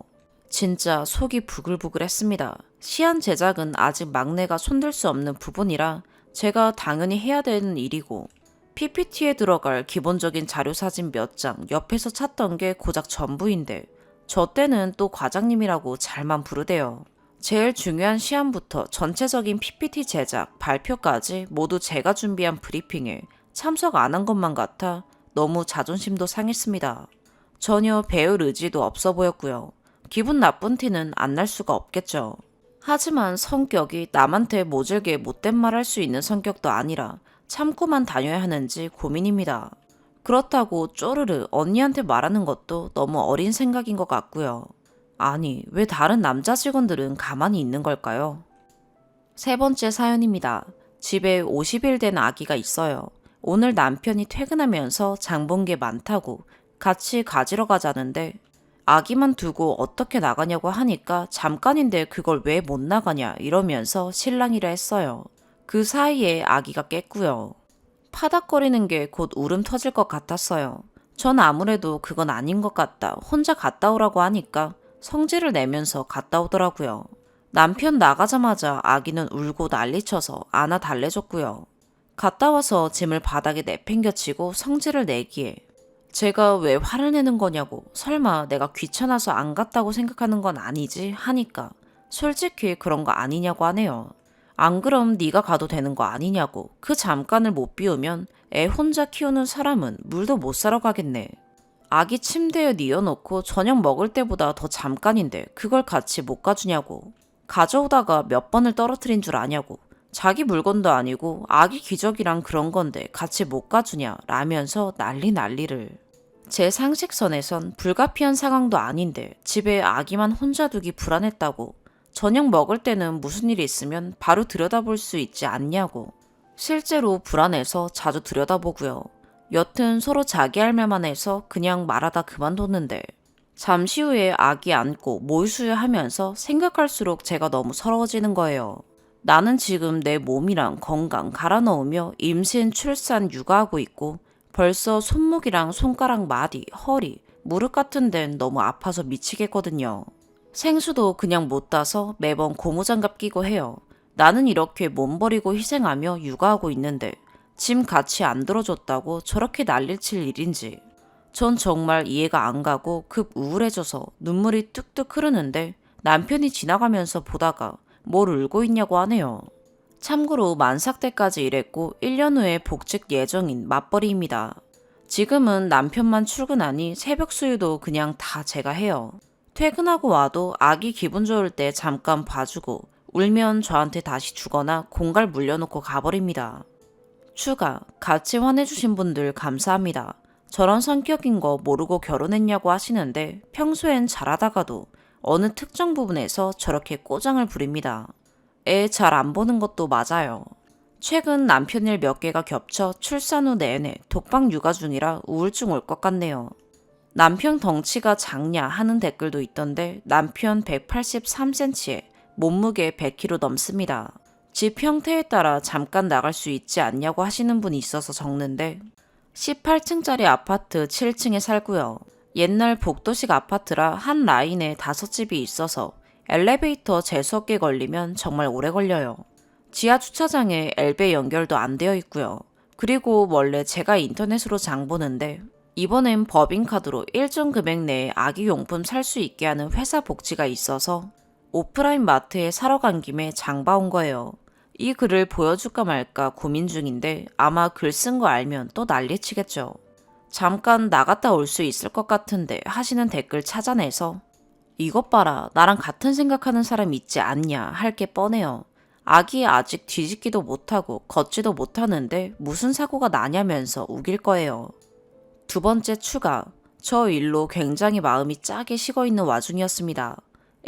진짜 속이 부글부글했습니다. 시안 제작은 아직 막내가 손댈 수 없는 부분이라 제가 당연히 해야 되는 일이고 PPT에 들어갈 기본적인 자료 사진 몇 장 옆에서 찾던 게 고작 전부인데 저 때는 또 과장님이라고 잘만 부르대요. 제일 중요한 시안부터 전체적인 PPT 제작, 발표까지 모두 제가 준비한 브리핑에 참석 안 한 것만 같아 너무 자존심도 상했습니다. 전혀 배울 의지도 없어 보였고요. 기분 나쁜 티는 안 날 수가 없겠죠. 하지만 성격이 남한테 모질게 못된 말 할 수 있는 성격도 아니라 참고만 다녀야 하는지 고민입니다. 그렇다고 쪼르르 언니한테 말하는 것도 너무 어린 생각인 것 같고요. 아니, 왜 다른 남자 직원들은 가만히 있는 걸까요? 세 번째 사연입니다. 집에 50일 된 아기가 있어요. 오늘 남편이 퇴근하면서 장 본 게 많다고 같이 가지러 가자는데 아기만 두고 어떻게 나가냐고 하니까 잠깐인데 그걸 왜 못 나가냐 이러면서 실랑이라 했어요. 그 사이에 아기가 깼고요. 파닥거리는 게 곧 울음 터질 것 같았어요. 전 아무래도 그건 아닌 것 같다. 혼자 갔다 오라고 하니까 성질을 내면서 갔다 오더라고요. 남편 나가자마자 아기는 울고 난리쳐서 안아 달래줬고요. 갔다 와서 짐을 바닥에 내팽겨치고 성질을 내기에 제가 왜 화를 내는 거냐고 설마 내가 귀찮아서 안 갔다고 생각하는 건 아니지 하니까 솔직히 그런 거 아니냐고 하네요. 안 그럼 네가 가도 되는 거 아니냐고 그 잠깐을 못 비우면 애 혼자 키우는 사람은 물도 못 사러 가겠네. 아기 침대에 뉘어놓고 저녁 먹을 때보다 더 잠깐인데 그걸 같이 못 가주냐고. 가져오다가 몇 번을 떨어뜨린 줄 아냐고. 자기 물건도 아니고 아기 기저귀랑 그런 건데 같이 못 가주냐 라면서 난리를. 제 상식선에선 불가피한 상황도 아닌데 집에 아기만 혼자 두기 불안했다고. 저녁 먹을 때는 무슨 일이 있으면 바로 들여다볼 수 있지 않냐고. 실제로 불안해서 자주 들여다보고요. 여튼 서로 자기 할 말만 해서 그냥 말하다 그만뒀는데 잠시 후에 아기 안고 몰수유하면서 생각할수록 제가 너무 서러워지는 거예요. 나는 지금 내 몸이랑 건강 갈아 넣으며 임신, 출산, 육아하고 있고 벌써 손목이랑 손가락 마디, 허리, 무릎 같은 데는 너무 아파서 미치겠거든요. 생수도 그냥 못 따서 매번 고무장갑 끼고 해요. 나는 이렇게 몸 버리고 희생하며 육아하고 있는데 짐 같이 안 들어줬다고 저렇게 난리를 칠 일인지 전 정말 이해가 안 가고 급 우울해져서 눈물이 뚝뚝 흐르는데 남편이 지나가면서 보다가 뭘 울고 있냐고 하네요. 참고로 만삭 때까지 일했고 1년 후에 복직 예정인 맞벌이입니다. 지금은 남편만 출근하니 새벽 수유도 그냥 다 제가 해요. 퇴근하고 와도 아기 기분 좋을 때 잠깐 봐주고 울면 저한테 다시 주거나 공갈 물려놓고 가버립니다. 추가, 같이 화내주신 분들 감사합니다. 저런 성격인 거 모르고 결혼했냐고 하시는데 평소엔 잘하다가도 어느 특정 부분에서 저렇게 꼬장을 부립니다. 애 잘 안 보는 것도 맞아요. 최근 남편 일 몇 개가 겹쳐 출산 후 내내 독박 육아 중이라 우울증 올 것 같네요. 남편 덩치가 작냐 하는 댓글도 있던데 남편 183cm에 몸무게 100kg 넘습니다. 집 형태에 따라 잠깐 나갈 수 있지 않냐고 하시는 분이 있어서 적는데 18층짜리 아파트 7층에 살고요. 옛날 복도식 아파트라 한 라인에 5집이 있어서 엘리베이터 재수없게 걸리면 정말 오래 걸려요. 지하 주차장에 엘베 연결도 안 되어 있고요. 그리고 원래 제가 인터넷으로 장 보는데 이번엔 법인카드로 일정 금액 내에 아기 용품 살 수 있게 하는 회사 복지가 있어서 오프라인 마트에 사러 간 김에 장 봐온 거예요. 이 글을 보여줄까 말까 고민 중인데 아마 글 쓴 거 알면 또 난리치겠죠. 잠깐 나갔다 올 수 있을 것 같은데 하시는 댓글 찾아내서 이것 봐라, 나랑 같은 생각하는 사람 있지 않냐 할 게 뻔해요. 아기 아직 뒤집기도 못하고 걷지도 못하는데 무슨 사고가 나냐면서 우길 거예요. 두 번째 추가, 저 일로 굉장히 마음이 짜게 식어 있는 와중이었습니다.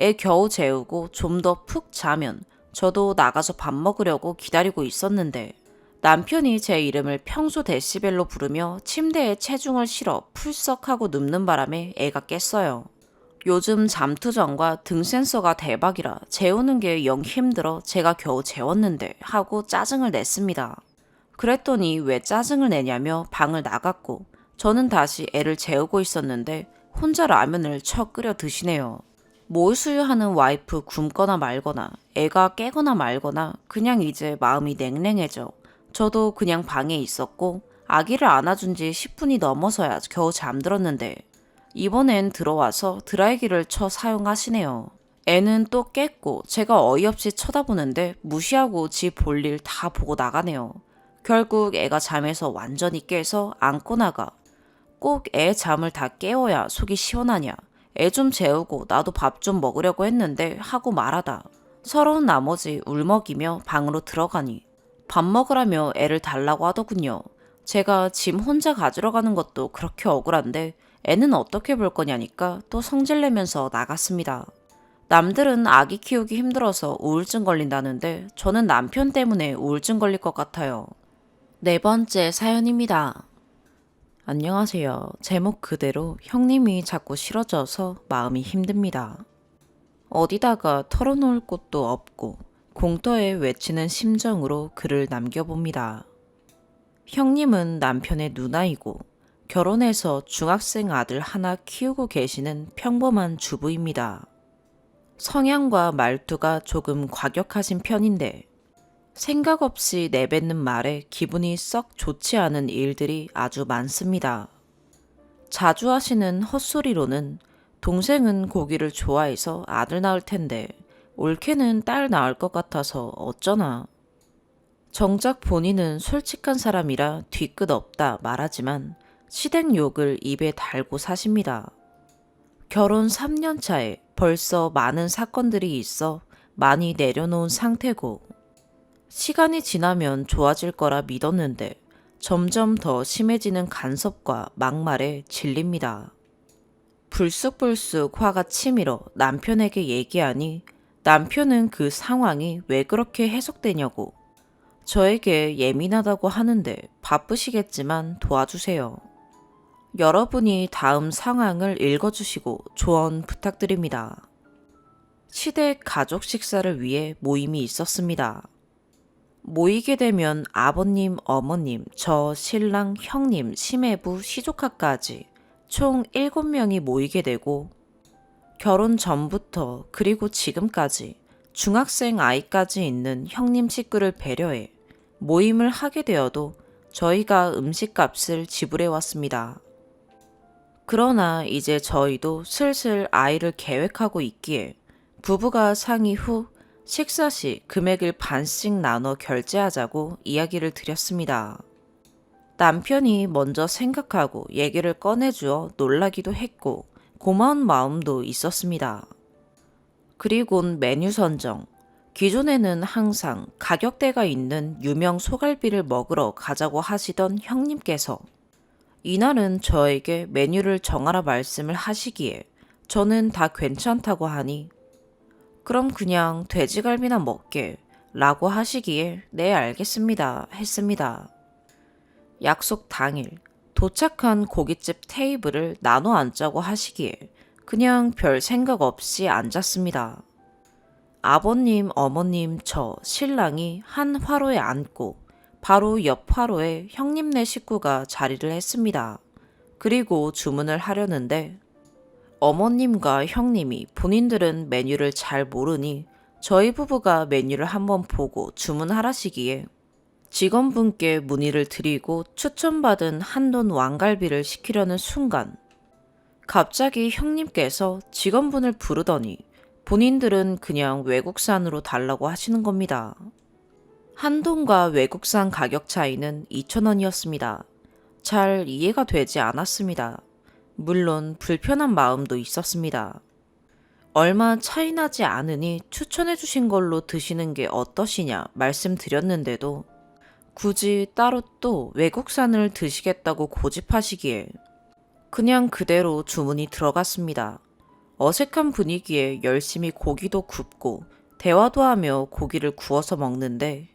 애 겨우 재우고 좀 더 푹 자면 저도 나가서 밥 먹으려고 기다리고 있었는데 남편이 제 이름을 평소 데시벨로 부르며 침대에 체중을 실어 풀썩하고 눕는 바람에 애가 깼어요. 요즘 잠투정과 등 센서가 대박이라 재우는 게 영 힘들어 제가 겨우 재웠는데 하고 짜증을 냈습니다. 그랬더니 왜 짜증을 내냐며 방을 나갔고 저는 다시 애를 재우고 있었는데 혼자 라면을 쳐 끓여 드시네요. 모수유하는 와이프 굶거나 말거나 애가 깨거나 말거나 그냥 이제 마음이 냉랭해져 저도 그냥 방에 있었고 아기를 안아준 지 10분이 넘어서야 겨우 잠들었는데 이번엔 들어와서 드라이기를 쳐 사용하시네요. 애는 또 깼고 제가 어이없이 쳐다보는데 무시하고 지 볼일 다 보고 나가네요. 결국 애가 잠에서 완전히 깨서 안고 나가 꼭 애 잠을 다 깨워야 속이 시원하냐. 애 좀 재우고 나도 밥 좀 먹으려고 했는데 하고 말하다. 서러운 나머지 울먹이며 방으로 들어가니 밥 먹으라며 애를 달라고 하더군요. 제가 짐 혼자 가지러 가는 것도 그렇게 억울한데 애는 어떻게 볼 거냐니까 또 성질내면서 나갔습니다. 남들은 아기 키우기 힘들어서 우울증 걸린다는데 저는 남편 때문에 우울증 걸릴 것 같아요. 네 번째 사연입니다. 안녕하세요. 제목 그대로 형님이 자꾸 싫어져서 마음이 힘듭니다. 어디다가 털어놓을 곳도 없고 공터에 외치는 심정으로 글을 남겨봅니다. 형님은 남편의 누나이고 결혼해서 중학생 아들 하나 키우고 계시는 평범한 주부입니다. 성향과 말투가 조금 과격하신 편인데 생각 없이 내뱉는 말에 기분이 썩 좋지 않은 일들이 아주 많습니다. 자주 하시는 헛소리로는 동생은 고기를 좋아해서 아들 낳을 텐데 올케는 딸 낳을 것 같아서 어쩌나. 정작 본인은 솔직한 사람이라 뒤끝 없다 말하지만 시댁 욕을 입에 달고 사십니다. 결혼 3년 차에 벌써 많은 사건들이 있어 많이 내려놓은 상태고 시간이 지나면 좋아질 거라 믿었는데 점점 더 심해지는 간섭과 막말에 질립니다. 불쑥불쑥 화가 치밀어 남편에게 얘기하니 남편은 그 상황이 왜 그렇게 해석되냐고 저에게 예민하다고 하는데 바쁘시겠지만 도와주세요. 여러분이 다음 상황을 읽어주시고 조언 부탁드립니다. 시댁 가족 식사를 위해 모임이 있었습니다. 모이게 되면 아버님, 어머님, 저 신랑, 형님, 시매부, 시조카까지 총 7명이 모이게 되고 결혼 전부터 그리고 지금까지 중학생 아이까지 있는 형님 식구를 배려해 모임을 하게 되어도 저희가 음식값을 지불해 왔습니다. 그러나 이제 저희도 슬슬 아이를 계획하고 있기에 부부가 상의 후 식사 시 금액을 반씩 나눠 결제하자고 이야기를 드렸습니다. 남편이 먼저 생각하고 얘기를 꺼내주어 놀라기도 했고 고마운 마음도 있었습니다. 그리곤 메뉴 선정. 기존에는 항상 가격대가 있는 유명 소갈비를 먹으러 가자고 하시던 형님께서 이날은 저에게 메뉴를 정하라 말씀을 하시기에 저는 다 괜찮다고 하니 그럼 그냥 돼지갈비나 먹게 라고 하시기에 네 알겠습니다 했습니다. 약속 당일 도착한 고깃집 테이블을 나눠 앉자고 하시기에 그냥 별 생각 없이 앉았습니다. 아버님, 어머님, 저, 신랑이 한 화로에 앉고 바로 옆 화로에 형님네 식구가 자리를 했습니다. 그리고 주문을 하려는데 어머님과 형님이 본인들은 메뉴를 잘 모르니 저희 부부가 메뉴를 한번 보고 주문하라시기에 직원분께 문의를 드리고 추천받은 한돈 왕갈비를 시키려는 순간 갑자기 형님께서 직원분을 부르더니 본인들은 그냥 외국산으로 달라고 하시는 겁니다. 한돈과 외국산 가격 차이는 2,000원이었습니다. 잘 이해가 되지 않았습니다. 물론 불편한 마음도 있었습니다. 얼마 차이 나지 않으니 추천해 주신 걸로 드시는 게 어떠시냐 말씀드렸는데도 굳이 따로 또 외국산을 드시겠다고 고집하시기에 그냥 그대로 주문이 들어갔습니다. 어색한 분위기에 열심히 고기도 굽고 대화도 하며 고기를 구워서 먹는데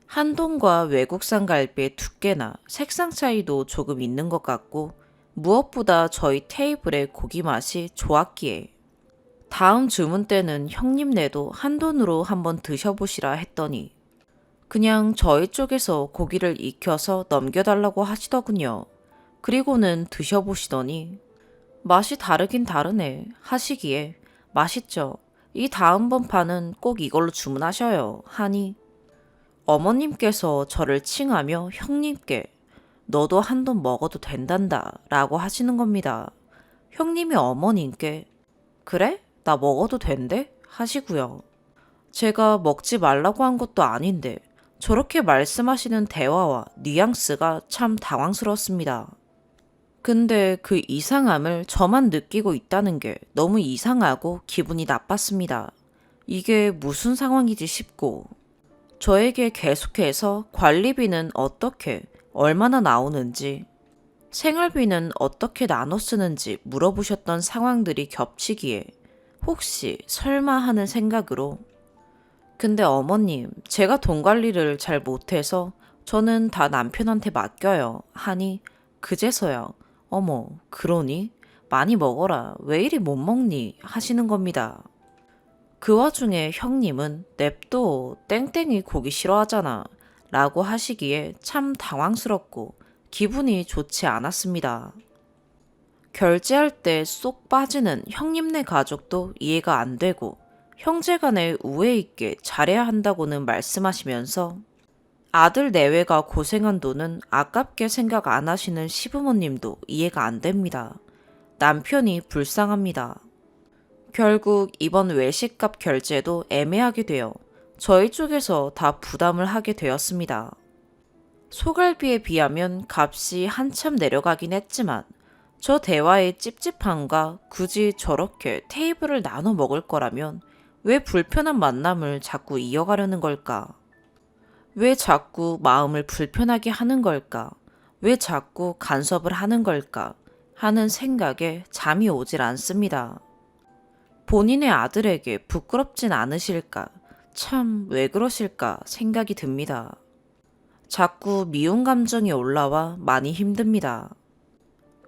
한돈과 외국산 갈비의 두께나 색상 차이도 조금 있는 것 같고 무엇보다 저희 테이블의 고기 맛이 좋았기에 다음 주문 때는 형님네도 한돈으로 한번 드셔보시라 했더니 그냥 저희 쪽에서 고기를 익혀서 넘겨달라고 하시더군요. 그리고는 드셔보시더니 맛이 다르긴 다르네 하시기에 맛있죠. 이 다음번 판은 꼭 이걸로 주문하셔요 하니 어머님께서 저를 칭하며 형님께 너도 한돈 먹어도 된단다 라고 하시는 겁니다. 형님이 어머님께 그래? 나 먹어도 된대? 하시고요. 제가 먹지 말라고 한 것도 아닌데 저렇게 말씀하시는 대화와 뉘앙스가 참 당황스러웠습니다. 근데 그 이상함을 저만 느끼고 있다는 게 너무 이상하고 기분이 나빴습니다. 이게 무슨 상황이지 싶고 저에게 계속해서 관리비는 어떻게 얼마나 나오는지 생활비는 어떻게 나눠 쓰는지 물어보셨던 상황들이 겹치기에 혹시 설마 하는 생각으로 근데 어머님 제가 돈 관리를 잘 못해서 저는 다 남편한테 맡겨요 하니 그제서야 어머 그러니? 많이 먹어라 왜 이리 못 먹니? 하시는 겁니다. 그 와중에 형님은 냅둬 땡땡이 고기 싫어하잖아 라고 하시기에 참 당황스럽고 기분이 좋지 않았습니다. 결제할 때 쏙 빠지는 형님네 가족도 이해가 안 되고 형제간에 우애 있게 잘해야 한다고는 말씀하시면서 아들 내외가 고생한 돈은 아깝게 생각 안 하시는 시부모님도 이해가 안 됩니다. 남편이 불쌍합니다. 결국 이번 외식값 결제도 애매하게 되어 저희 쪽에서 다 부담을 하게 되었습니다. 소갈비에 비하면 값이 한참 내려가긴 했지만 저 대화의 찝찝함과 굳이 저렇게 테이블을 나눠 먹을 거라면 왜 불편한 만남을 자꾸 이어가려는 걸까? 왜 자꾸 마음을 불편하게 하는 걸까? 왜 자꾸 간섭을 하는 걸까? 하는 생각에 잠이 오질 않습니다. 본인의 아들에게 부끄럽진 않으실까? 참 왜 그러실까 생각이 듭니다. 자꾸 미운 감정이 올라와 많이 힘듭니다.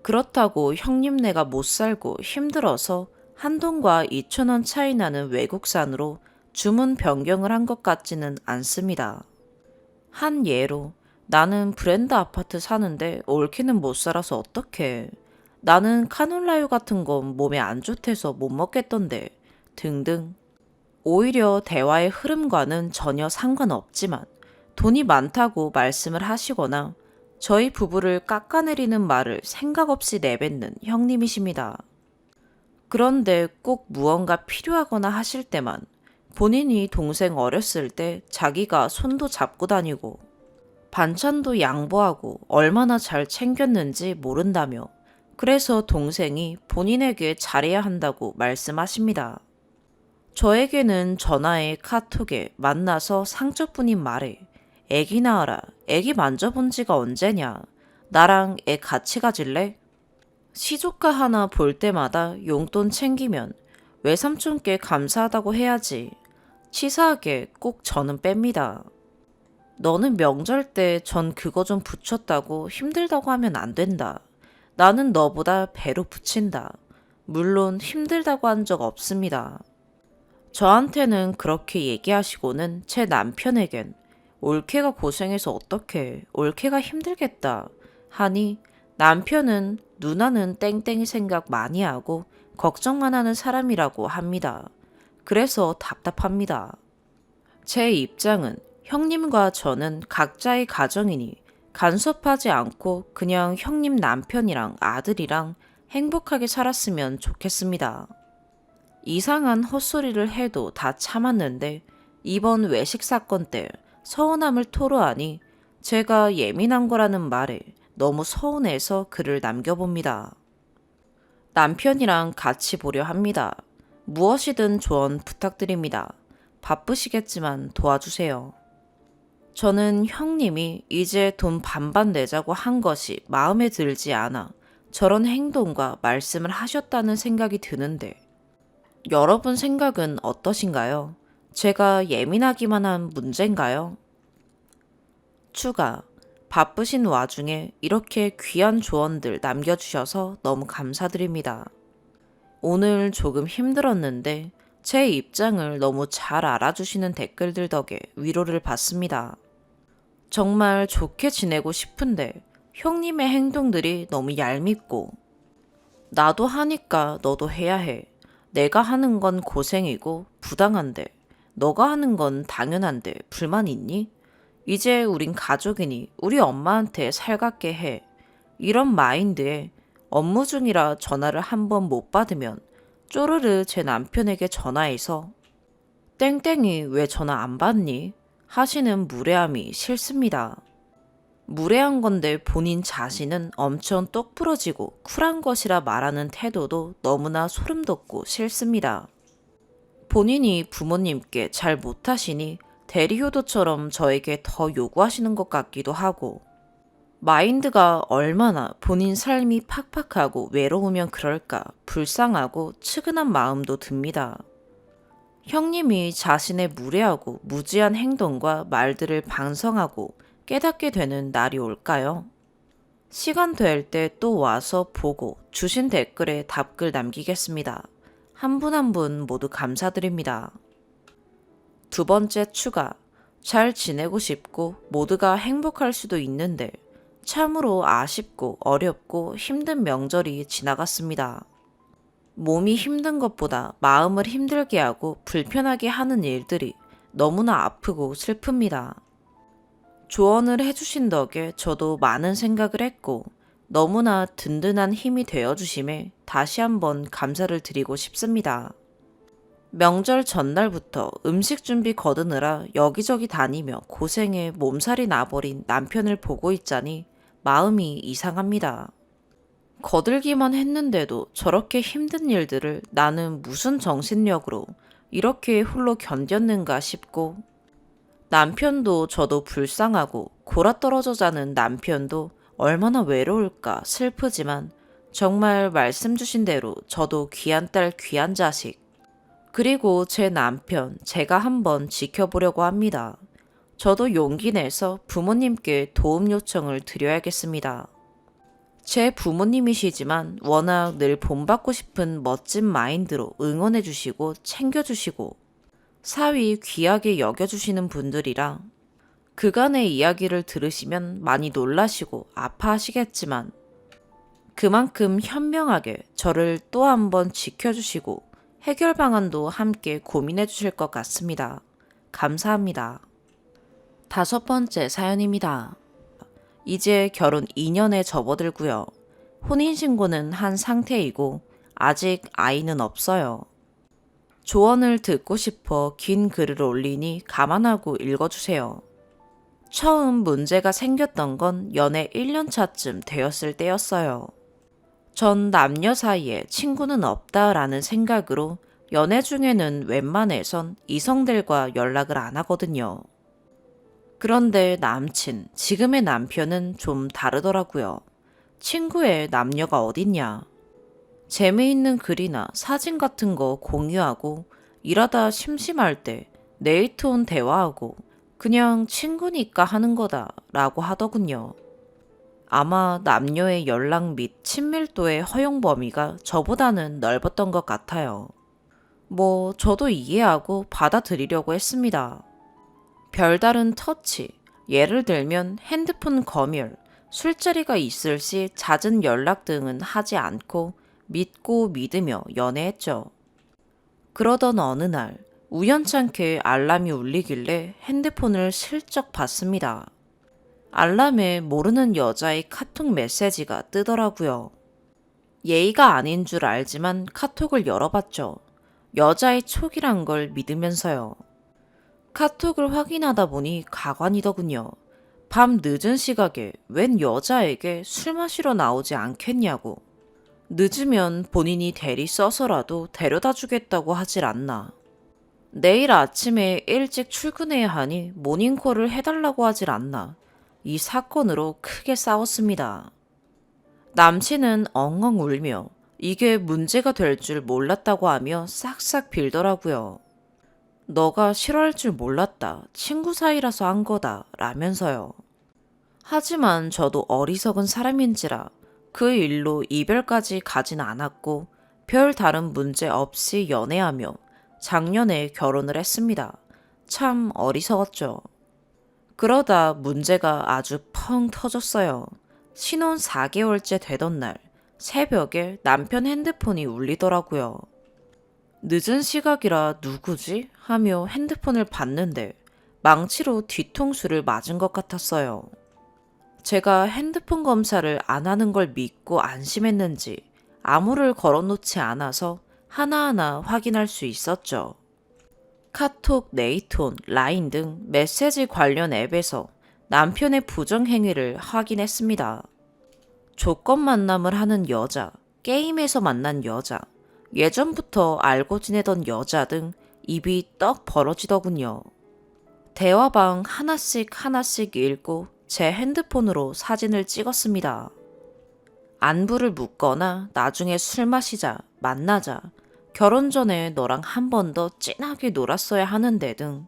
그렇다고 형님네가 못 살고 힘들어서 한돈과 2,000원 차이 나는 외국산으로 주문 변경을 한 것 같지는 않습니다. 한 예로 나는 브랜드 아파트 사는데 올케는 못 살아서 어떡해. 나는 카놀라유 같은 건 몸에 안 좋대서 못 먹겠던데 등등. 오히려 대화의 흐름과는 전혀 상관없지만 돈이 많다고 말씀을 하시거나 저희 부부를 깎아내리는 말을 생각 없이 내뱉는 형님이십니다. 그런데 꼭 무언가 필요하거나 하실 때만 본인이 동생 어렸을 때 자기가 손도 잡고 다니고 반찬도 양보하고 얼마나 잘 챙겼는지 모른다며 그래서 동생이 본인에게 잘해야 한다고 말씀하십니다. 저에게는 전화에 카톡에 만나서 상처뿐인 말에 애기 낳아라, 애기 만져본 지가 언제냐, 나랑 애 같이 가질래? 시조카 하나 볼 때마다 용돈 챙기면 외삼촌께 감사하다고 해야지. 치사하게 꼭 저는 뺍니다. 너는 명절 때 전 그거 좀 붙였다고 힘들다고 하면 안 된다. 나는 너보다 배로 붙인다. 물론 힘들다고 한 적 없습니다. 저한테는 그렇게 얘기하시고는 제 남편에겐 올케가 고생해서 어떡해, 올케가 힘들겠다 하니 남편은 누나는 땡땡이 생각 많이 하고 걱정만 하는 사람이라고 합니다. 그래서 답답합니다. 제 입장은 형님과 저는 각자의 가정이니 간섭하지 않고 그냥 형님 남편이랑 아들이랑 행복하게 살았으면 좋겠습니다. 이상한 헛소리를 해도 다 참았는데 이번 외식 사건 때 서운함을 토로하니 제가 예민한 거라는 말에 너무 서운해서 글을 남겨봅니다. 남편이랑 같이 보려 합니다. 무엇이든 조언 부탁드립니다. 바쁘시겠지만 도와주세요. 저는 형님이 이제 돈 반반 내자고 한 것이 마음에 들지 않아 저런 행동과 말씀을 하셨다는 생각이 드는데 여러분 생각은 어떠신가요? 제가 예민하기만 한 문제인가요? 추가. 바쁘신 와중에 이렇게 귀한 조언들 남겨주셔서 너무 감사드립니다. 오늘 조금 힘들었는데 제 입장을 너무 잘 알아주시는 댓글들 덕에 위로를 받습니다. 정말 좋게 지내고 싶은데 형님의 행동들이 너무 얄밉고 나도 하니까 너도 해야 해. 내가 하는 건 고생이고 부당한데 너가 하는 건 당연한데 불만 있니? 이제 우린 가족이니 우리 엄마한테 살갑게 해. 이런 마인드에 업무 중이라 전화를 한 번 못 받으면 쪼르르 제 남편에게 전화해서 땡땡이 왜 전화 안 받니? 하시는 무례함이 싫습니다. 무례한 건데 본인 자신은 엄청 똑부러지고 쿨한 것이라 말하는 태도도 너무나 소름 돋고 싫습니다. 본인이 부모님께 잘 못하시니 대리효도처럼 저에게 더 요구하시는 것 같기도 하고 마인드가 얼마나 본인 삶이 팍팍하고 외로우면 그럴까 불쌍하고 측은한 마음도 듭니다. 형님이 자신의 무례하고 무지한 행동과 말들을 반성하고 깨닫게 되는 날이 올까요? 시간 될 때 또 와서 보고 주신 댓글에 답글 남기겠습니다. 한 분 한 분 모두 감사드립니다. 두 번째 추가. 잘 지내고 싶고 모두가 행복할 수도 있는데 참으로 아쉽고 어렵고 힘든 명절이 지나갔습니다. 몸이 힘든 것보다 마음을 힘들게 하고 불편하게 하는 일들이 너무나 아프고 슬픕니다. 조언을 해주신 덕에 저도 많은 생각을 했고 너무나 든든한 힘이 되어주심에 다시 한번 감사를 드리고 싶습니다. 명절 전날부터 음식 준비 거두느라 여기저기 다니며 고생해 몸살이 나버린 남편을 보고 있자니 마음이 이상합니다. 거들기만 했는데도 저렇게 힘든 일들을 나는 무슨 정신력으로 이렇게 홀로 견뎠는가 싶고 남편도 저도 불쌍하고 골아떨어져 자는 남편도 얼마나 외로울까 슬프지만 정말 말씀 주신 대로 저도 귀한 딸 귀한 자식 그리고 제 남편 제가 한번 지켜보려고 합니다. 저도 용기 내서 부모님께 도움 요청을 드려야겠습니다. 제 부모님이시지만 워낙 늘 본받고 싶은 멋진 마인드로 응원해 주시고 챙겨 주시고 사위 귀하게 여겨주시는 분들이라 그간의 이야기를 들으시면 많이 놀라시고 아파하시겠지만 그만큼 현명하게 저를 또 한 번 지켜주시고 해결 방안도 함께 고민해 주실 것 같습니다. 감사합니다. 다섯 번째 사연입니다. 이제 결혼 2년에 접어들고요. 혼인신고는 한 상태이고 아직 아이는 없어요. 조언을 듣고 싶어 긴 글을 올리니 감안하고 읽어주세요. 처음 문제가 생겼던 건 연애 1년 차쯤 되었을 때였어요. 전 남녀 사이에 친구는 없다라는 생각으로 연애 중에는 웬만해선 이성들과 연락을 안 하거든요. 그런데 남친, 지금의 남편은 좀 다르더라고요. 친구에 남녀가 어딨냐. 재미있는 글이나 사진 같은 거 공유하고 일하다 심심할 때 네이트온 대화하고 그냥 친구니까 하는 거다 라고 하더군요. 아마 남녀의 연락 및 친밀도의 허용 범위가 저보다는 넓었던 것 같아요. 뭐 저도 이해하고 받아들이려고 했습니다. 별다른 터치, 예를 들면 핸드폰 검열, 술자리가 있을 시 잦은 연락 등은 하지 않고 믿고 믿으며 연애했죠. 그러던 어느 날 우연찮게 알람이 울리길래 핸드폰을 슬쩍 봤습니다. 알람에 모르는 여자의 카톡 메시지가 뜨더라고요. 예의가 아닌 줄 알지만 카톡을 열어봤죠. 여자의 촉이란 걸 믿으면서요. 카톡을 확인하다 보니 가관이더군요. 밤 늦은 시각에 웬 여자에게 술 마시러 나오지 않겠냐고. 늦으면 본인이 대리 써서라도 데려다 주겠다고 하질 않나. 내일 아침에 일찍 출근해야 하니 모닝콜을 해달라고 하질 않나. 이 사건으로 크게 싸웠습니다. 남친은 엉엉 울며 이게 문제가 될 줄 몰랐다고 하며 싹싹 빌더라고요. 너가 싫어할 줄 몰랐다. 친구 사이라서 한 거다. 라면서요. 하지만 저도 어리석은 사람인지라 그 일로 이별까지 가진 않았고 별 다른 문제 없이 연애하며 작년에 결혼을 했습니다. 참 어리석었죠. 그러다 문제가 아주 펑 터졌어요. 신혼 4개월째 되던 날 새벽에 남편 핸드폰이 울리더라고요. 늦은 시각이라 누구지? 하며 핸드폰을 봤는데 망치로 뒤통수를 맞은 것 같았어요. 제가 핸드폰 검사를 안 하는 걸 믿고 안심했는지 암호를 걸어놓지 않아서 하나하나 확인할 수 있었죠. 카톡, 네이톤, 라인 등 메시지 관련 앱에서 남편의 부정행위를 확인했습니다. 조건 만남을 하는 여자, 게임에서 만난 여자, 예전부터 알고 지내던 여자 등 입이 떡 벌어지더군요. 대화방 하나씩 읽고 제 핸드폰으로 사진을 찍었습니다. 안부를 묻거나 나중에 술 마시자, 만나자, 결혼 전에 너랑 한 번 더 진하게 놀았어야 하는데 등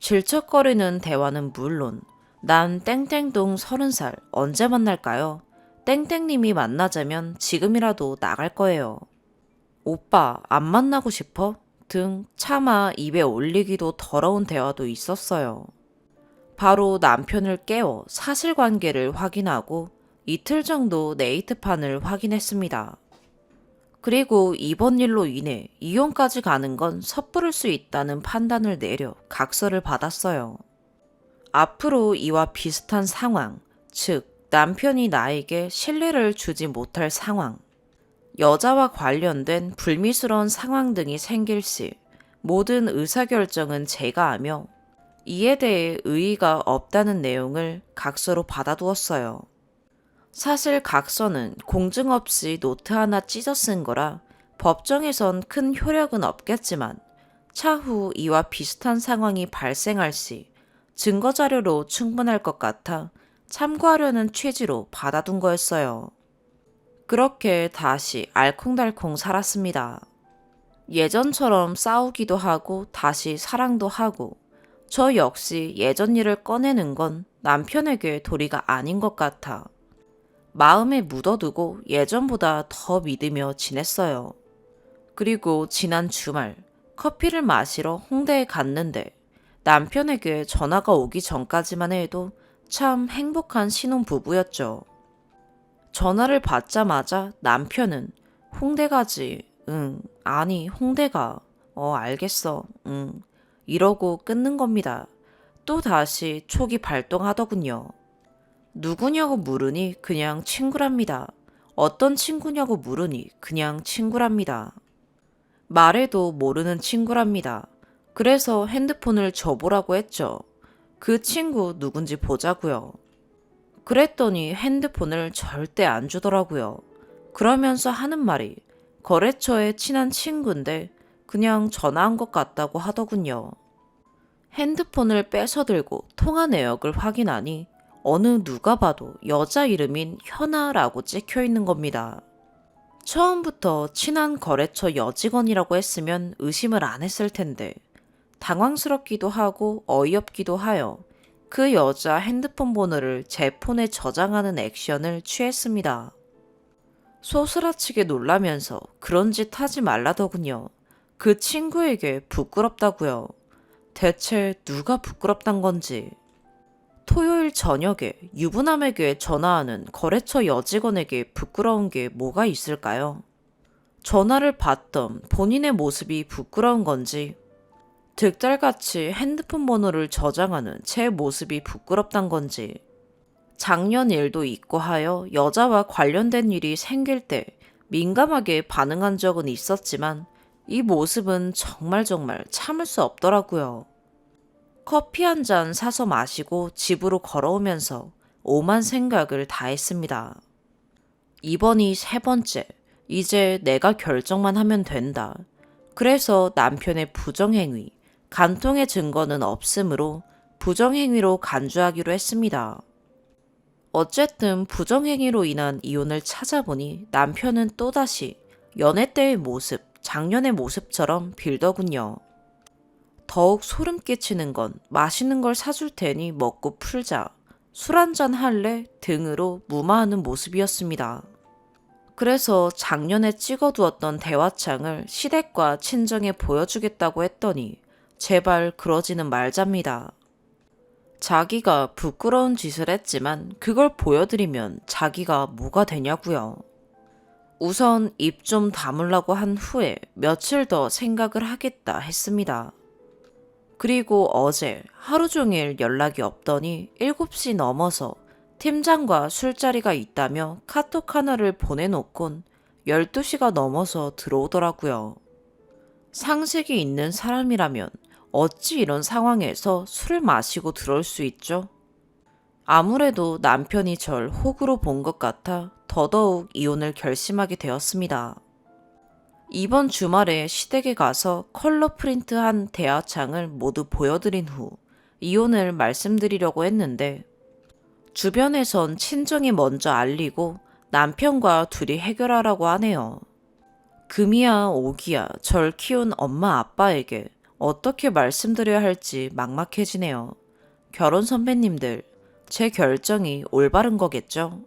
질척거리는 대화는 물론 난 땡땡동 30살 언제 만날까요? 땡땡님이 만나자면 지금이라도 나갈 거예요. 오빠 안 만나고 싶어? 등 차마 입에 올리기도 더러운 대화도 있었어요. 바로 남편을 깨워 사실관계를 확인하고 이틀 정도 네이트판을 확인했습니다. 그리고 이번 일로 인해 이혼까지 가는 건 섣부를 수 있다는 판단을 내려 각서를 받았어요. 앞으로 이와 비슷한 상황, 즉 남편이 나에게 신뢰를 주지 못할 상황, 여자와 관련된 불미스러운 상황 등이 생길 시 모든 의사결정은 제가 하며 이에 대해 의의가 없다는 내용을 각서로 받아두었어요. 사실 각서는 공증 없이 노트 하나 찢어 쓴 거라 법정에선 큰 효력은 없겠지만 차후 이와 비슷한 상황이 발생할 시 증거자료로 충분할 것 같아 참고하려는 취지로 받아둔 거였어요. 그렇게 다시 알콩달콩 살았습니다. 예전처럼 싸우기도 하고 다시 사랑도 하고 저 역시 예전 일을 꺼내는 건 남편에게 도리가 아닌 것 같아 마음에 묻어두고 예전보다 더 믿으며 지냈어요. 그리고 지난 주말 커피를 마시러 홍대에 갔는데 남편에게 전화가 오기 전까지만 해도 참 행복한 신혼부부였죠. 전화를 받자마자 남편은 홍대 가지, 응, 아니 홍대가, 알겠어, 응, 이러고 끊는 겁니다. 또 다시 촉이 발동하더군요. 누구냐고 물으니 그냥 친구랍니다. 어떤 친구냐고 물으니 그냥 친구랍니다. 말해도 모르는 친구랍니다. 그래서 핸드폰을 줘보라고 했죠. 그 친구 누군지 보자고요. 그랬더니 핸드폰을 절대 안 주더라고요. 그러면서 하는 말이 거래처의 친한 친구인데 그냥 전화한 것 같다고 하더군요. 핸드폰을 뺏어 들고 통화 내역을 확인하니 어느 누가 봐도 여자 이름인 현아라고 찍혀 있는 겁니다. 처음부터 친한 거래처 여직원이라고 했으면 의심을 안 했을 텐데 당황스럽기도 하고 어이없기도 하여 그 여자 핸드폰 번호를 제 폰에 저장하는 액션을 취했습니다. 소스라치게 놀라면서 그런 짓 하지 말라더군요. 그 친구에게 부끄럽다고요. 대체 누가 부끄럽단 건지. 토요일 저녁에 유부남에게 전화하는 거래처 여직원에게 부끄러운 게 뭐가 있을까요? 전화를 받던 본인의 모습이 부끄러운 건지 득달같이 핸드폰 번호를 저장하는 제 모습이 부끄럽단 건지 작년 일도 있고 하여 여자와 관련된 일이 생길 때 민감하게 반응한 적은 있었지만 이 모습은 정말 참을 수 없더라고요. 커피 한 잔 사서 마시고 집으로 걸어오면서 오만 생각을 다 했습니다. 이번이 세 번째. 이제 내가 결정만 하면 된다. 그래서 남편의 부정행위, 간통의 증거는 없으므로 부정행위로 간주하기로 했습니다. 어쨌든 부정행위로 인한 이혼을 찾아보니 남편은 또다시 연애 때의 모습, 작년의 모습처럼 빌더군요. 더욱 소름 끼치는 건 맛있는 걸 사줄 테니 먹고 풀자, 술 한잔 할래 등으로 무마하는 모습이었습니다. 그래서 작년에 찍어두었던 대화창을 시댁과 친정에 보여주겠다고 했더니 제발 그러지는 말잡니다. 자기가 부끄러운 짓을 했지만 그걸 보여드리면 자기가 뭐가 되냐고요. 우선 입 좀 다물라고 한 후에 며칠 더 생각을 하겠다 했습니다. 그리고 어제 하루 종일 연락이 없더니 7시 넘어서 팀장과 술자리가 있다며 카톡 하나를 보내놓곤 12시가 넘어서 들어오더라고요. 상식이 있는 사람이라면 어찌 이런 상황에서 술을 마시고 들어올 수 있죠? 아무래도 남편이 절 호구로 본 것 같아 더더욱 이혼을 결심하게 되었습니다. 이번 주말에 시댁에 가서 컬러 프린트한 대화창을 모두 보여드린 후 이혼을 말씀드리려고 했는데 주변에선 친정이 먼저 알리고 남편과 둘이 해결하라고 하네요. 금이야 오기야 절 키운 엄마 아빠에게 어떻게 말씀드려야 할지 막막해지네요. 결혼 선배님들, 제 결정이 올바른 거겠죠?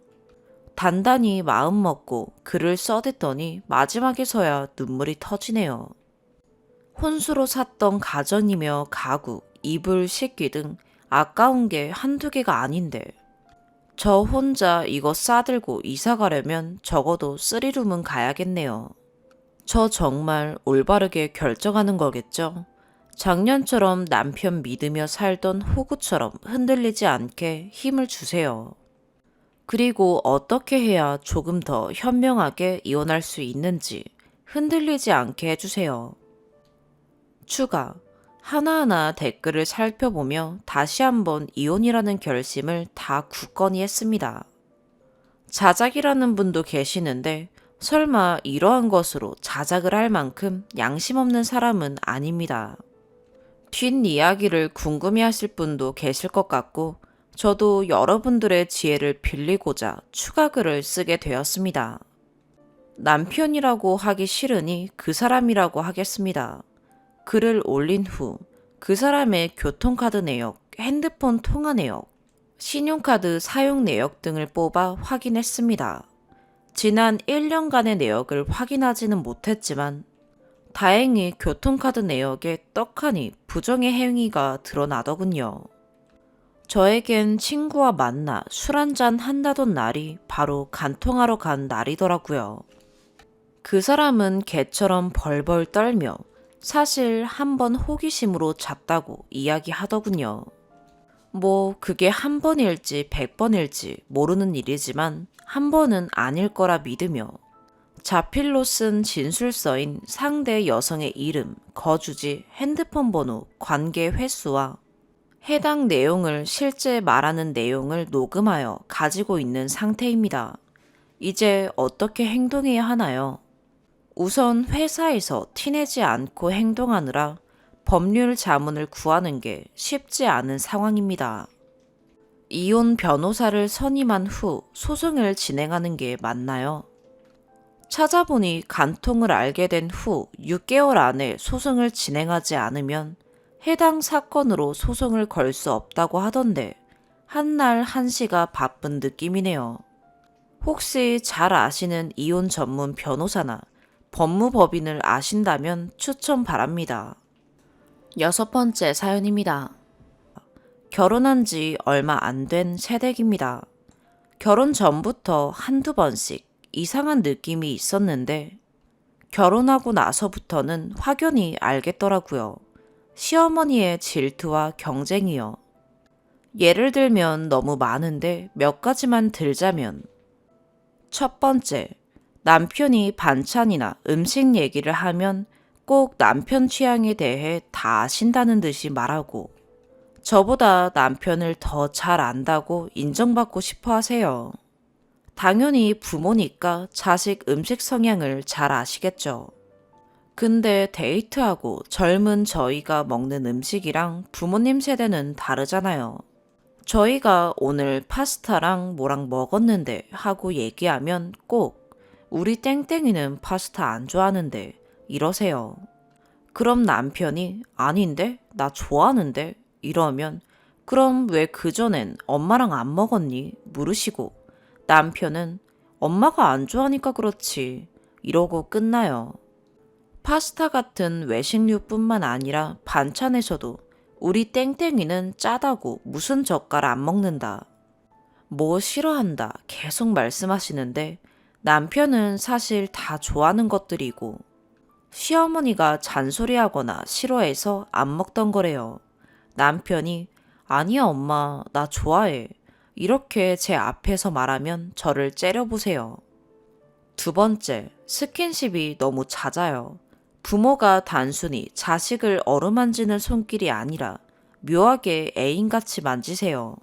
단단히 마음 먹고 글을 써댔더니 마지막에서야 눈물이 터지네요. 혼수로 샀던 가전이며 가구, 이불, 식기 등 아까운 게 한두 개가 아닌데 저 혼자 이거 싸들고 이사 가려면 적어도 3룸은 가야겠네요. 저 정말 올바르게 결정하는 거겠죠? 작년처럼 남편 믿으며 살던 호구처럼 흔들리지 않게 힘을 주세요. 그리고 어떻게 해야 조금 더 현명하게 이혼할 수 있는지 흔들리지 않게 해주세요. 추가. 하나하나 댓글을 살펴보며 다시 한번 이혼이라는 결심을 다 굳건히 했습니다. 자작이라는 분도 계시는데 설마 이러한 것으로 자작을 할 만큼 양심 없는 사람은 아닙니다. 뒷이야기를 궁금해하실 분도 계실 것 같고 저도 여러분들의 지혜를 빌리고자 추가글을 쓰게 되었습니다. 남편이라고 하기 싫으니 그 사람이라고 하겠습니다. 글을 올린 후 그 사람의 교통카드 내역, 핸드폰 통화 내역, 신용카드 사용 내역 등을 뽑아 확인했습니다. 지난 1년간의 내역을 확인하지는 못했지만 다행히 교통카드 내역에 떡하니 부정의 행위가 드러나더군요. 저에겐 친구와 만나 술 한잔 한다던 날이 바로 간통하러 간 날이더라고요. 그 사람은 개처럼 벌벌 떨며 사실 한 번 호기심으로 잤다고 이야기하더군요. 뭐 그게 한 번일지 100번일지 모르는 일이지만 한 번은 아닐 거라 믿으며 자필로 쓴 진술서인 상대 여성의 이름, 거주지, 핸드폰 번호, 관계 횟수와 해당 내용을 실제 말하는 내용을 녹음하여 가지고 있는 상태입니다. 이제 어떻게 행동해야 하나요? 우선 회사에서 티내지 않고 행동하느라 법률 자문을 구하는 게 쉽지 않은 상황입니다. 이혼 변호사를 선임한 후 소송을 진행하는 게 맞나요? 찾아보니 간통을 알게 된 후 6개월 안에 소송을 진행하지 않으면 해당 사건으로 소송을 걸 수 없다고 하던데 한날 한시가 바쁜 느낌이네요. 혹시 잘 아시는 이혼 전문 변호사나 법무법인을 아신다면 추천 바랍니다. 6번째 사연입니다. 결혼한 지 얼마 안 된 새댁입니다. 결혼 전부터 한두 번씩 이상한 느낌이 있었는데 결혼하고 나서부터는 확연히 알겠더라고요. 시어머니의 질투와 경쟁이요. 예를 들면 너무 많은데 몇 가지만 들자면, 첫 번째, 남편이 반찬이나 음식 얘기를 하면 꼭 남편 취향에 대해 다 아신다는 듯이 말하고, 저보다 남편을 더 잘 안다고 인정받고 싶어 하세요. 당연히 부모니까 자식 음식 성향을 잘 아시겠죠. 근데 데이트하고 젊은 저희가 먹는 음식이랑 부모님 세대는 다르잖아요. 저희가 오늘 파스타랑 뭐랑 먹었는데 하고 얘기하면 꼭 우리 땡땡이는 파스타 안 좋아하는데 이러세요. 그럼 남편이 아닌데? 나 좋아하는데? 이러면 그럼 왜 그전엔 엄마랑 안 먹었니? 물으시고 남편은 엄마가 안 좋아하니까 그렇지. 이러고 끝나요. 파스타 같은 외식류뿐만 아니라 반찬에서도 우리 땡땡이는 짜다고 무슨 젓갈 안 먹는다. 뭐 싫어한다 계속 말씀하시는데 남편은 사실 다 좋아하는 것들이고 시어머니가 잔소리하거나 싫어해서 안 먹던 거래요. 남편이 아니야 엄마 나 좋아해. 이렇게 제 앞에서 말하면 저를 째려보세요. 두 번째, 스킨십이 너무 잦아요. 부모가 단순히 자식을 어루만지는 손길이 아니라 묘하게 애인같이 만지세요.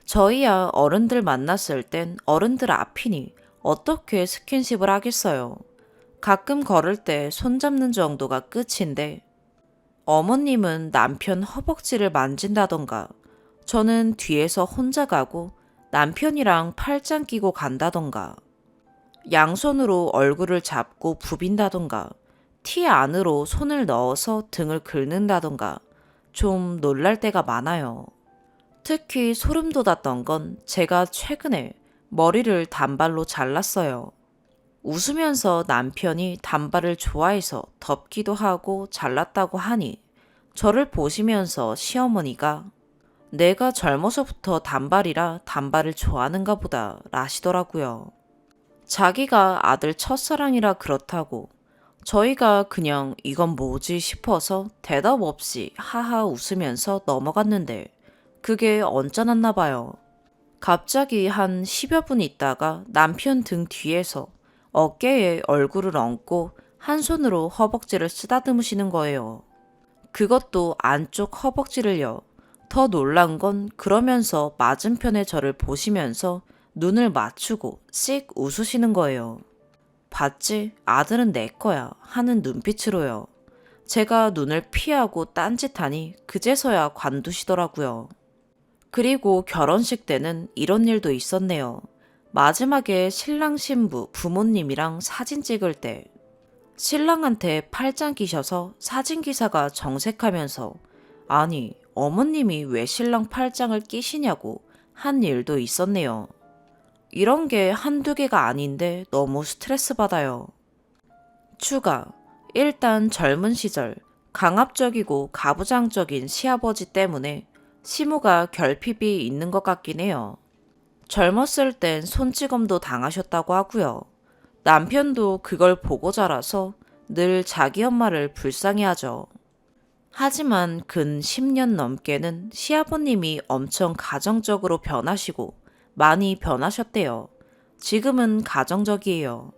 저희야 어른들 만났을 땐 어른들 앞이니 어떻게 스킨십을 하겠어요. 가끔 걸을 때 손잡는 정도가 끝인데 어머님은 남편 허벅지를 만진다던가 저는 뒤에서 혼자 가고 남편이랑 팔짱 끼고 간다던가 양손으로 얼굴을 잡고 부빈다던가 티 안으로 손을 넣어서 등을 긁는다던가 좀 놀랄 때가 많아요. 특히 소름 돋았던 건 제가 최근에 머리를 단발로 잘랐어요. 웃으면서 남편이 단발을 좋아해서 덮기도 하고 잘랐다고 하니 저를 보시면서 시어머니가 내가 젊어서부터 단발이라 단발을 좋아하는가 보다 라시더라고요. 자기가 아들 첫사랑이라 그렇다고 저희가 그냥 이건 뭐지 싶어서 대답 없이 하하 웃으면서 넘어갔는데 그게 언짢았나 봐요. 갑자기 한 10여 분 있다가 남편 등 뒤에서 어깨에 얼굴을 얹고 한 손으로 허벅지를 쓰다듬으시는 거예요. 그것도 안쪽 허벅지를요. 더 놀란 건 그러면서 맞은편에 저를 보시면서 눈을 맞추고 씩 웃으시는 거예요. 봤지? 아들은 내 거야 하는 눈빛으로요. 제가 눈을 피하고 딴짓하니 그제서야 관두시더라고요. 그리고 결혼식 때는 이런 일도 있었네요. 마지막에 신랑 신부 부모님이랑 사진 찍을 때 신랑한테 팔짱 끼셔서 사진기사가 정색하면서 아니 어머님이 왜 신랑 팔짱을 끼시냐고 한 일도 있었네요. 이런 게 한두 개가 아닌데 너무 스트레스 받아요. 추가. 일단 젊은 시절 강압적이고 가부장적인 시아버지 때문에 시모가 결핍이 있는 것 같긴 해요. 젊었을 땐 손찌검도 당하셨다고 하고요. 남편도 그걸 보고 자라서 늘 자기 엄마를 불쌍해하죠. 하지만 근 10년 넘게는 시아버님이 엄청 가정적으로 변하시고 많이 변하셨대요. 지금은 가정적이에요.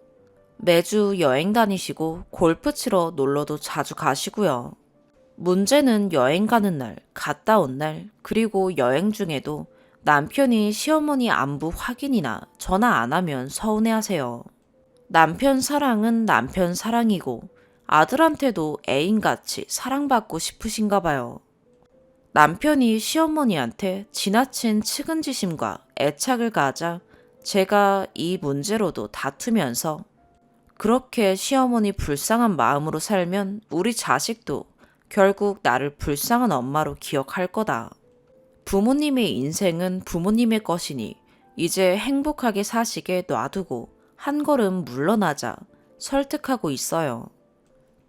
매주 여행 다니시고 골프 치러 놀러도 자주 가시고요. 문제는 여행 가는 날, 갔다 온 날, 그리고 여행 중에도 남편이 시어머니 안부 확인이나 전화 안 하면 서운해하세요. 남편 사랑은 남편 사랑이고 아들한테도 애인같이 사랑받고 싶으신가 봐요. 남편이 시어머니한테 지나친 측은지심과 애착을 가하자 제가 이 문제로도 다투면서 그렇게 시어머니 불쌍한 마음으로 살면 우리 자식도 결국 나를 불쌍한 엄마로 기억할 거다. 부모님의 인생은 부모님의 것이니 이제 행복하게 사시게 놔두고 한 걸음 물러나자 설득하고 있어요.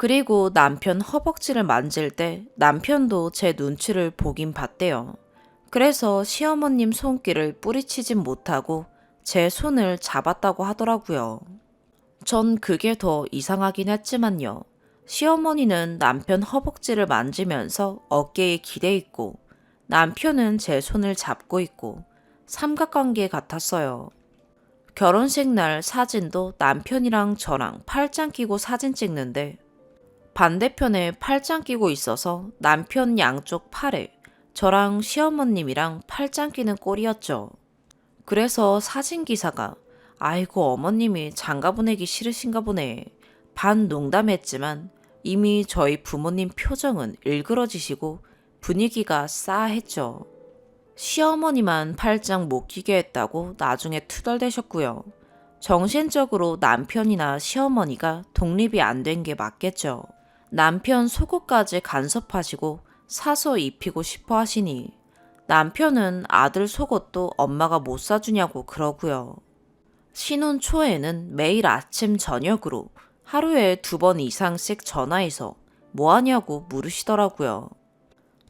그리고 남편 허벅지를 만질 때 남편도 제 눈치를 보긴 봤대요. 그래서 시어머님 손길을 뿌리치진 못하고 제 손을 잡았다고 하더라고요. 전 그게 더 이상하긴 했지만요. 시어머니는 남편 허벅지를 만지면서 어깨에 기대 있고 남편은 제 손을 잡고 있고 삼각관계 같았어요. 결혼식 날 사진도 남편이랑 저랑 팔짱 끼고 사진 찍는데 반대편에 팔짱 끼고 있어서 남편 양쪽 팔에 저랑 시어머님이랑 팔짱 끼는 꼴이었죠. 그래서 사진 기사가 아이고 어머님이 장가 보내기 싫으신가 보네. 반 농담했지만 이미 저희 부모님 표정은 일그러지시고 분위기가 싸했죠. 시어머니만 팔짱 못 끼게 했다고 나중에 투덜대셨고요. 정신적으로 남편이나 시어머니가 독립이 안 된 게 맞겠죠. 남편 속옷까지 간섭하시고 사서 입히고 싶어 하시니 남편은 아들 속옷도 엄마가 못 사주냐고 그러고요. 신혼 초에는 매일 아침 저녁으로 하루에 2번 이상씩 전화해서 뭐 하냐고 물으시더라고요.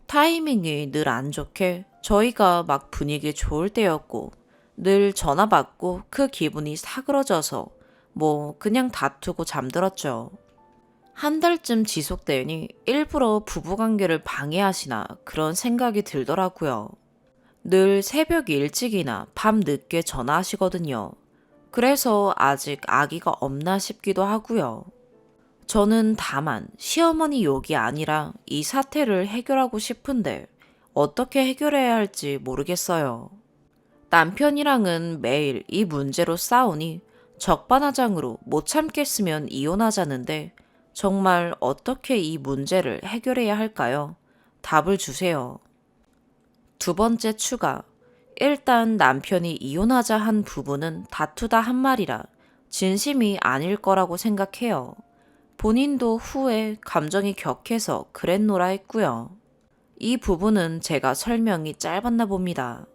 타이밍이 늘 안 좋게 저희가 막 분위기 좋을 때였고 늘 전화 받고 그 기분이 사그러져서 뭐 그냥 다투고 잠들었죠. 한 달쯤 지속되니 일부러 부부관계를 방해하시나 그런 생각이 들더라고요. 늘 새벽 일찍이나 밤 늦게 전화하시거든요. 그래서 아직 아기가 없나 싶기도 하고요. 저는 다만 시어머니 욕이 아니라 이 사태를 해결하고 싶은데 어떻게 해결해야 할지 모르겠어요. 남편이랑은 매일 이 문제로 싸우니 적반하장으로 못 참겠으면 이혼하자는데 정말 어떻게 이 문제를 해결해야 할까요? 답을 주세요. 2번째 추가. 일단 남편이 이혼하자 한 부분은 다투다 한 말이라 진심이 아닐 거라고 생각해요. 본인도 후에 감정이 격해서 그랬노라 했고요. 이 부분은 제가 설명이 짧았나 봅니다.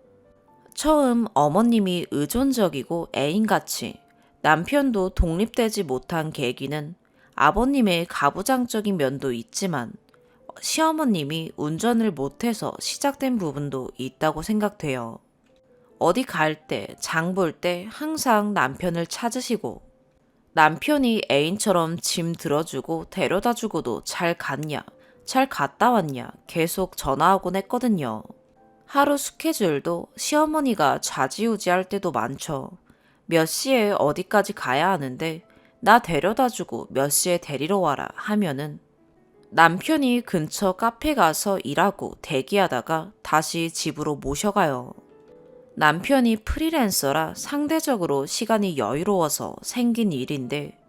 처음 어머님이 의존적이고 애인같이 남편도 독립되지 못한 계기는 아버님의 가부장적인 면도 있지만 시어머님이 운전을 못해서 시작된 부분도 있다고 생각돼요. 어디 갈 때, 장 볼 때 항상 남편을 찾으시고 남편이 애인처럼 짐 들어주고 데려다 주고도 잘 갔냐, 잘 갔다 왔냐 계속 전화하곤 했거든요. 하루 스케줄도 시어머니가 좌지우지할 때도 많죠. 몇 시에 어디까지 가야 하는데 나 데려다 주고 몇 시에 데리러 와라 하면은 남편이 근처 카페 가서 일하고 대기하다가 다시 집으로 모셔가요. 남편이 프리랜서라 상대적으로 시간이 여유로워서 생긴 일인데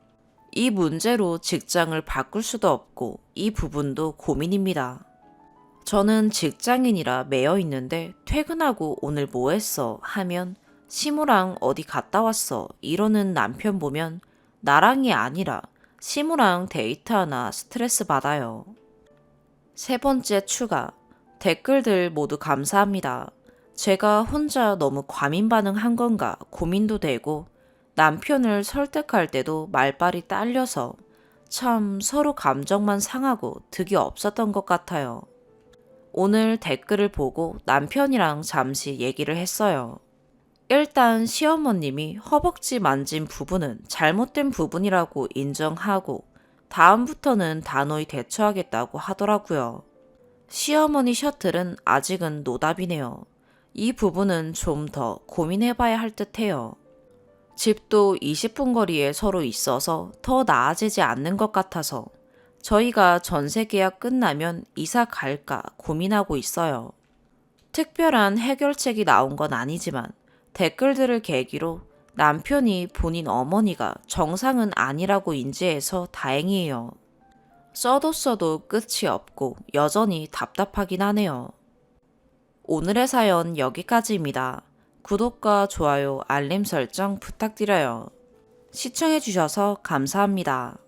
이 문제로 직장을 바꿀 수도 없고 이 부분도 고민입니다. 저는 직장인이라 매여 있는데 퇴근하고 오늘 뭐 했어 하면 시무랑 어디 갔다 왔어 이러는 남편 보면 나랑이 아니라 시무랑 데이트하나 스트레스 받아요. 3번째 추가. 댓글들 모두 감사합니다. 제가 혼자 너무 과민 반응한 건가 고민도 되고 남편을 설득할 때도 말발이 딸려서 참 서로 감정만 상하고 득이 없었던 것 같아요. 오늘 댓글을 보고 남편이랑 잠시 얘기를 했어요. 일단 시어머님이 허벅지 만진 부분은 잘못된 부분이라고 인정하고 다음부터는 단호히 대처하겠다고 하더라고요. 시어머니 셔틀은 아직은 노답이네요. 이 부분은 좀 더 고민해봐야 할 듯해요. 집도 20분 거리에 서로 있어서 더 나아지지 않는 것 같아서 저희가 전세 계약 끝나면 이사 갈까 고민하고 있어요. 특별한 해결책이 나온 건 아니지만 댓글들을 계기로 남편이 본인 어머니가 정상은 아니라고 인지해서 다행이에요. 써도 끝이 없고 여전히 답답하긴 하네요. 오늘의 사연 여기까지입니다. 구독과 좋아요, 알림 설정 부탁드려요. 시청해주셔서 감사합니다.